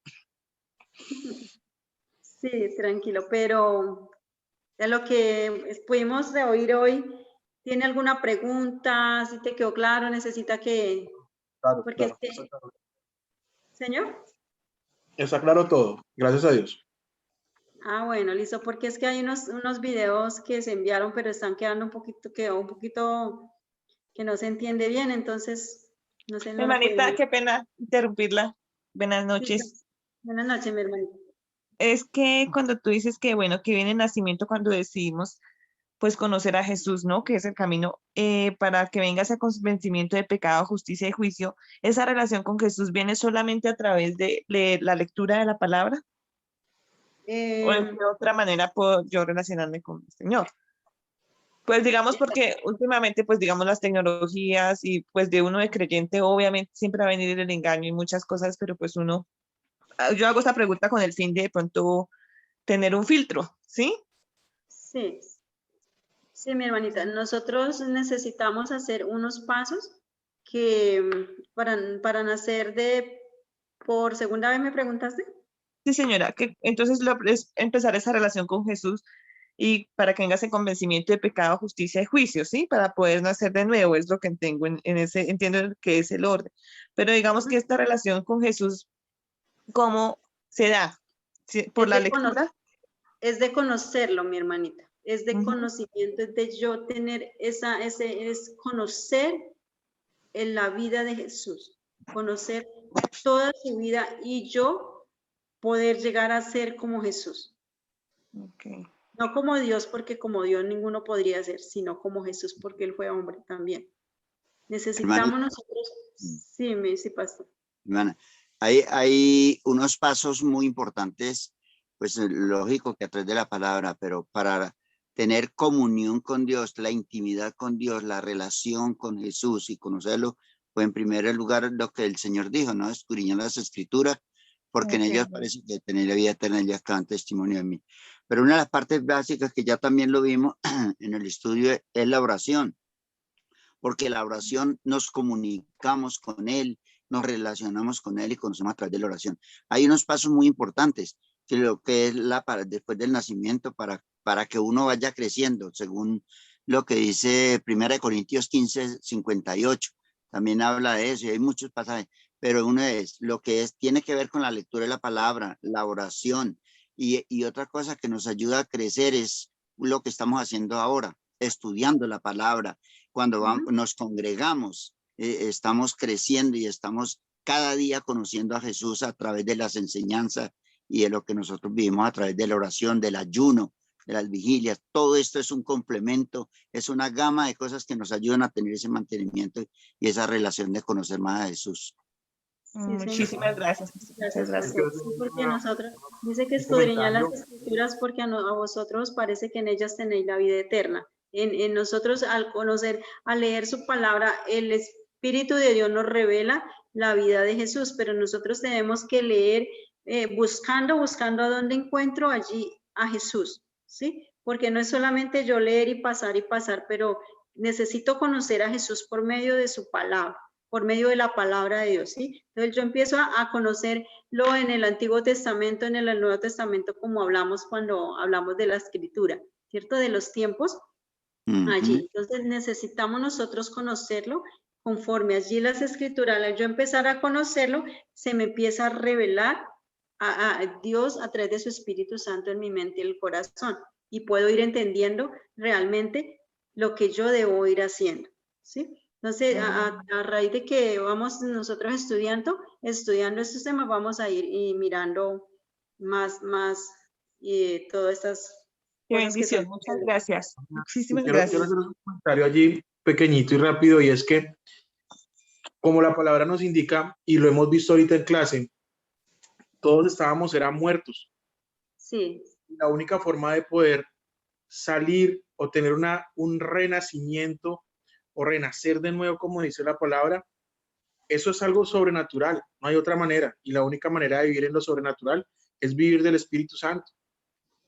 Sí, tranquilo, pero de lo que pudimos de oír hoy, ¿tiene alguna pregunta? ¿Si te quedó claro? ¿Necesita que...? Claro, Porque claro, está claro. ¿Señor? Está claro todo, gracias a Dios. Ah, bueno, listo, porque es que hay unos videos que se enviaron, pero están quedando quedó un poquito que no se entiende bien, entonces, no sé, no lo Hermanita, podemos... qué pena interrumpirla. Buenas Sí, noches. buenas noches, mi hermanito. Es que cuando tú dices que, bueno, que viene el nacimiento cuando decidimos, pues, conocer a Jesús, ¿no? Que es el camino, para que venga ese convencimiento de pecado, justicia y juicio, ¿esa relación con Jesús viene solamente a través de la lectura de la palabra? ¿O de qué otra manera puedo yo relacionarme con el Señor? Pues digamos porque últimamente, pues digamos las tecnologías y pues de uno de creyente, obviamente siempre va a venir el engaño y muchas cosas, pero pues uno, yo hago esta pregunta con el fin de pronto tener un filtro, ¿sí? Sí, sí, mi hermanita, nosotros necesitamos hacer unos pasos que para nacer por segunda vez, ¿me preguntaste? Sí, señora, que entonces es empezar esa relación con Jesús y para que venga ese convencimiento de pecado, justicia y juicio, ¿sí? Para poder nacer de nuevo, es lo que tengo entiendo que es el orden. Pero digamos que esta relación con Jesús, ¿cómo se da? ¿Sí? ¿Por la lectura? Es de conocerlo, mi hermanita. Es de Ujú. conocimiento, es de yo tener es conocer en la vida de Jesús, conocer toda su vida y yo poder llegar a ser como Jesús. Okay. No como Dios, porque como Dios ninguno podría ser, sino como Jesús, porque Él fue hombre también. Necesitamos nosotros, sí, pastor. Hermana, hay unos pasos muy importantes, pues lógico que a través de la palabra, pero para tener comunión con Dios, la intimidad con Dios, la relación con Jesús y conocerlo, pues en primer lugar lo que el Señor dijo, ¿no? Escudriñar las Escrituras, porque en ellas parece que tener la vida eterna, ellas dan testimonio de mí. Pero una de las partes básicas que ya también lo vimos en el estudio es la oración, porque la oración nos comunicamos con Él, nos relacionamos con Él y conocemos a través de la oración. Hay unos pasos muy importantes, que lo que es después del nacimiento, para que uno vaya creciendo, según lo que dice 1 Corintios 15:58. También habla de eso y hay muchos pasajes, pero uno es lo que tiene que ver con la lectura de la palabra, la oración, y otra cosa que nos ayuda a crecer es lo que estamos haciendo ahora, estudiando la palabra. Cuando nos congregamos, estamos creciendo y estamos cada día conociendo a Jesús a través de las enseñanzas y de lo que nosotros vivimos a través de la oración, del ayuno, de las vigilias. Todo esto es un complemento, es una gama de cosas que nos ayudan a tener ese mantenimiento y esa relación de conocer más a Jesús. Sí, Muchísimas gracias. Gracias, Gracias. sí, porque nosotros, dice que escudriñar las Escrituras porque a vosotros os parece que en ellas tenéis la vida eterna. En nosotros al conocer, al leer su palabra, el Espíritu de Dios nos revela la vida de Jesús, pero nosotros tenemos que leer buscando a dónde encuentro allí a Jesús, ¿sí? Porque no es solamente yo leer y pasar, pero necesito conocer a Jesús por medio de su palabra, por medio de la palabra de Dios, ¿sí? Entonces yo empiezo a conocerlo en el Antiguo Testamento, en el Nuevo Testamento, como hablamos cuando hablamos de la Escritura, ¿cierto? De los tiempos allí. Entonces necesitamos nosotros conocerlo conforme allí las Escrituras. Al yo empezar a conocerlo, se me empieza a revelar a Dios a través de su Espíritu Santo en mi mente y el corazón. y puedo ir entendiendo realmente lo que yo debo ir haciendo, ¿sí? Entonces, a raíz de que vamos nosotros estudiando estos temas, vamos a ir y mirando más todas estas Qué cosas que bendición, son. muchas gracias. Muchísimas Quiero gracias. hacer un comentario allí pequeñito y rápido, y es que, como la palabra nos indica, y lo hemos visto ahorita en clase, todos eran muertos. Sí. La única forma de poder salir o tener un renacimiento o renacer de nuevo, como dice la palabra, eso es algo sobrenatural, no hay otra manera. Y la única manera de vivir en lo sobrenatural es vivir del Espíritu Santo.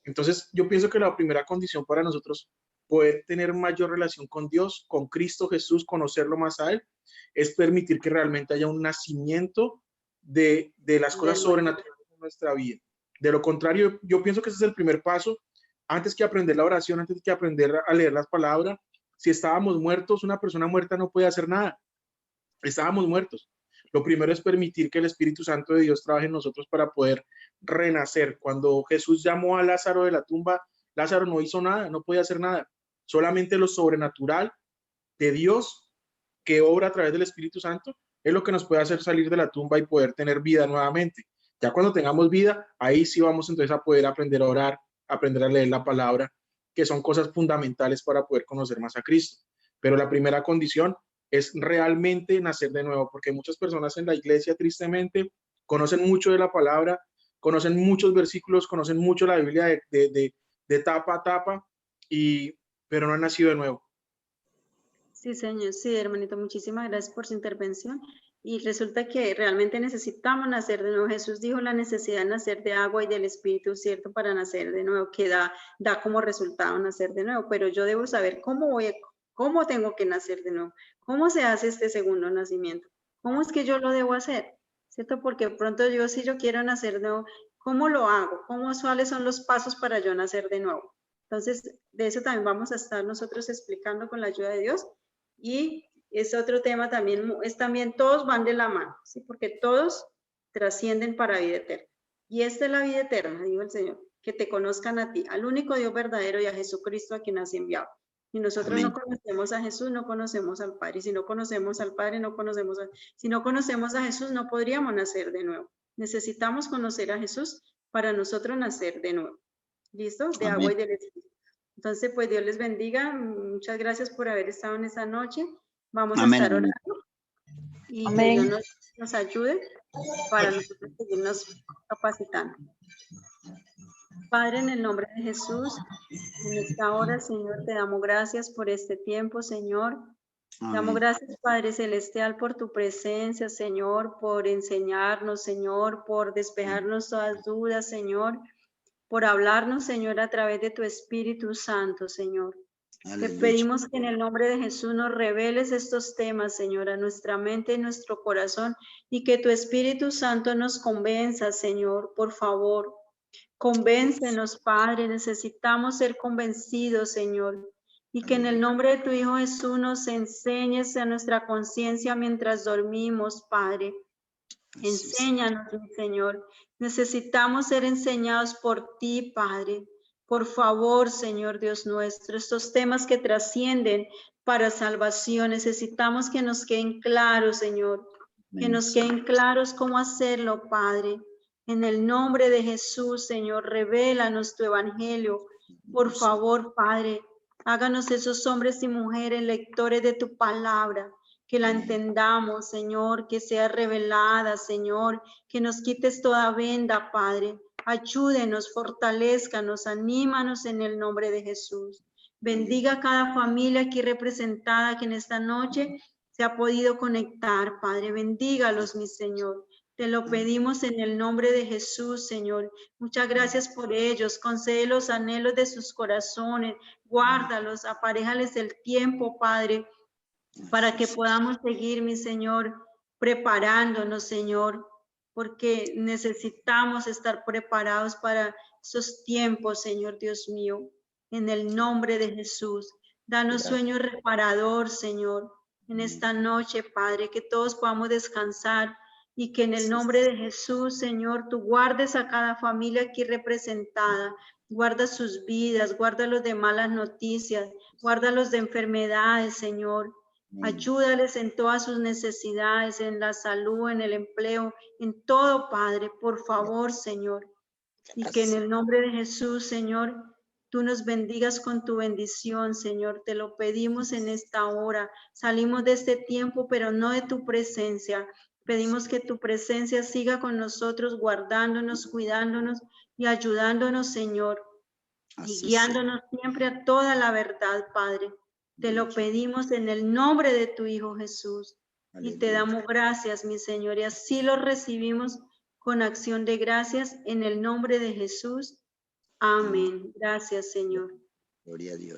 Entonces, yo pienso que la primera condición para nosotros poder tener mayor relación con Dios, con Cristo Jesús, conocerlo más a Él, es permitir que realmente haya un nacimiento de las cosas sobrenaturales en nuestra vida. De lo contrario, yo pienso que ese es el primer paso. Antes que aprender la oración, antes que aprender a leer las palabras, si estábamos muertos, una persona muerta no puede hacer nada. Estábamos muertos. Lo primero es permitir que el Espíritu Santo de Dios trabaje en nosotros para poder renacer. Cuando Jesús llamó a Lázaro de la tumba, Lázaro no hizo nada, no podía hacer nada. Solamente lo sobrenatural de Dios que obra a través del Espíritu Santo es lo que nos puede hacer salir de la tumba y poder tener vida nuevamente. Ya cuando tengamos vida, ahí sí vamos entonces a poder aprender a orar, aprender a leer la palabra, que son cosas fundamentales para poder conocer más a Cristo. Pero la primera condición es realmente nacer de nuevo, porque muchas personas en la iglesia, tristemente, conocen mucho de la palabra, conocen muchos versículos, conocen mucho la Biblia de tapa a tapa, pero no han nacido de nuevo. Sí, señor, sí, hermanito, muchísimas gracias por su intervención. Y resulta que realmente necesitamos nacer de nuevo. Jesús dijo la necesidad de nacer de agua y del Espíritu, ¿cierto? Para nacer de nuevo, que da como resultado nacer de nuevo. Pero yo debo saber cómo tengo que nacer de nuevo. ¿Cómo se hace este segundo nacimiento? ¿Cómo es que yo lo debo hacer? ¿Cierto? Porque de pronto si yo quiero nacer de nuevo, ¿cómo lo hago? ¿Cuáles son los pasos para yo nacer de nuevo? Entonces, de eso también vamos a estar nosotros explicando con la ayuda de Dios. Y es otro tema también, todos van de la mano, ¿sí? Porque todos trascienden para vida eterna. Y esta es la vida eterna, dijo el Señor, que te conozcan a ti, al único Dios verdadero y a Jesucristo a quien has enviado. Si nosotros no conocemos a Jesús, no conocemos al Padre. Y si no conocemos al Padre, si no conocemos a Jesús, no podríamos nacer de nuevo. Necesitamos conocer a Jesús para nosotros nacer de nuevo. ¿Listo? De agua y del Espíritu. Entonces, pues Dios les bendiga. Muchas gracias por haber estado en esta noche. Vamos a estar orando y que Dios nos ayude para nosotros seguirnos capacitando. Padre, en el nombre de Jesús, en esta hora, Señor, te damos gracias por este tiempo, Señor. Te damos gracias, Padre Celestial, por tu presencia, Señor, por enseñarnos, Señor, por despejarnos todas dudas, Señor, por hablarnos, Señor, a través de tu Espíritu Santo, Señor. Te pedimos que en el nombre de Jesús nos reveles estos temas, Señor, a nuestra mente y nuestro corazón, y que tu Espíritu Santo nos convenza, Señor, por favor. Convéncenos, Padre, necesitamos ser convencidos, Señor, y que en el nombre de tu Hijo Jesús nos enseñes a nuestra conciencia mientras dormimos, Padre. Enséñanos, mi Señor. Necesitamos ser enseñados por ti, Padre. Por favor, Señor Dios nuestro, estos temas que trascienden para salvación, necesitamos que nos queden claros, Señor, que nos queden claros cómo hacerlo, Padre. En el nombre de Jesús, Señor, revélanos tu evangelio. Por favor, Padre, háganos esos hombres y mujeres lectores de tu palabra, que la entendamos, Señor, que sea revelada, Señor, que nos quites toda venda, Padre. Ayúdenos, fortalezcanos, anímanos en el nombre de Jesús. Bendiga a cada familia aquí representada que en esta noche se ha podido conectar, Padre. Bendígalos, mi Señor. Te lo pedimos en el nombre de Jesús, Señor. Muchas gracias por ellos. Concede los anhelos de sus corazones. Guárdalos, aparéjales el tiempo, Padre, para que podamos seguir, mi Señor, preparándonos, Señor, porque necesitamos estar preparados para esos tiempos, Señor Dios mío, en el nombre de Jesús. Danos sueño reparador, Señor, en esta noche, Padre, que todos podamos descansar y que en el nombre de Jesús, Señor, tú guardes a cada familia aquí representada Guarda sus vidas, guárdalos de malas noticias, guárdalos de enfermedades, Señor. Ayúdales en todas sus necesidades, en la salud, en el empleo, en todo, Padre, por favor, Señor. Y que en el nombre de Jesús, Señor, tú nos bendigas con tu bendición, Señor. Te lo pedimos en esta hora. Salimos de este tiempo, pero no de tu presencia. Pedimos que tu presencia siga con nosotros, guardándonos, cuidándonos y ayudándonos, Señor. Y guiándonos siempre a toda la verdad, Padre. Te lo pedimos en el nombre de tu Hijo Jesús. Y te damos gracias, mi Señor. Y así lo recibimos con acción de gracias en el nombre de Jesús. Amén. Gracias, Señor. Gloria a Dios.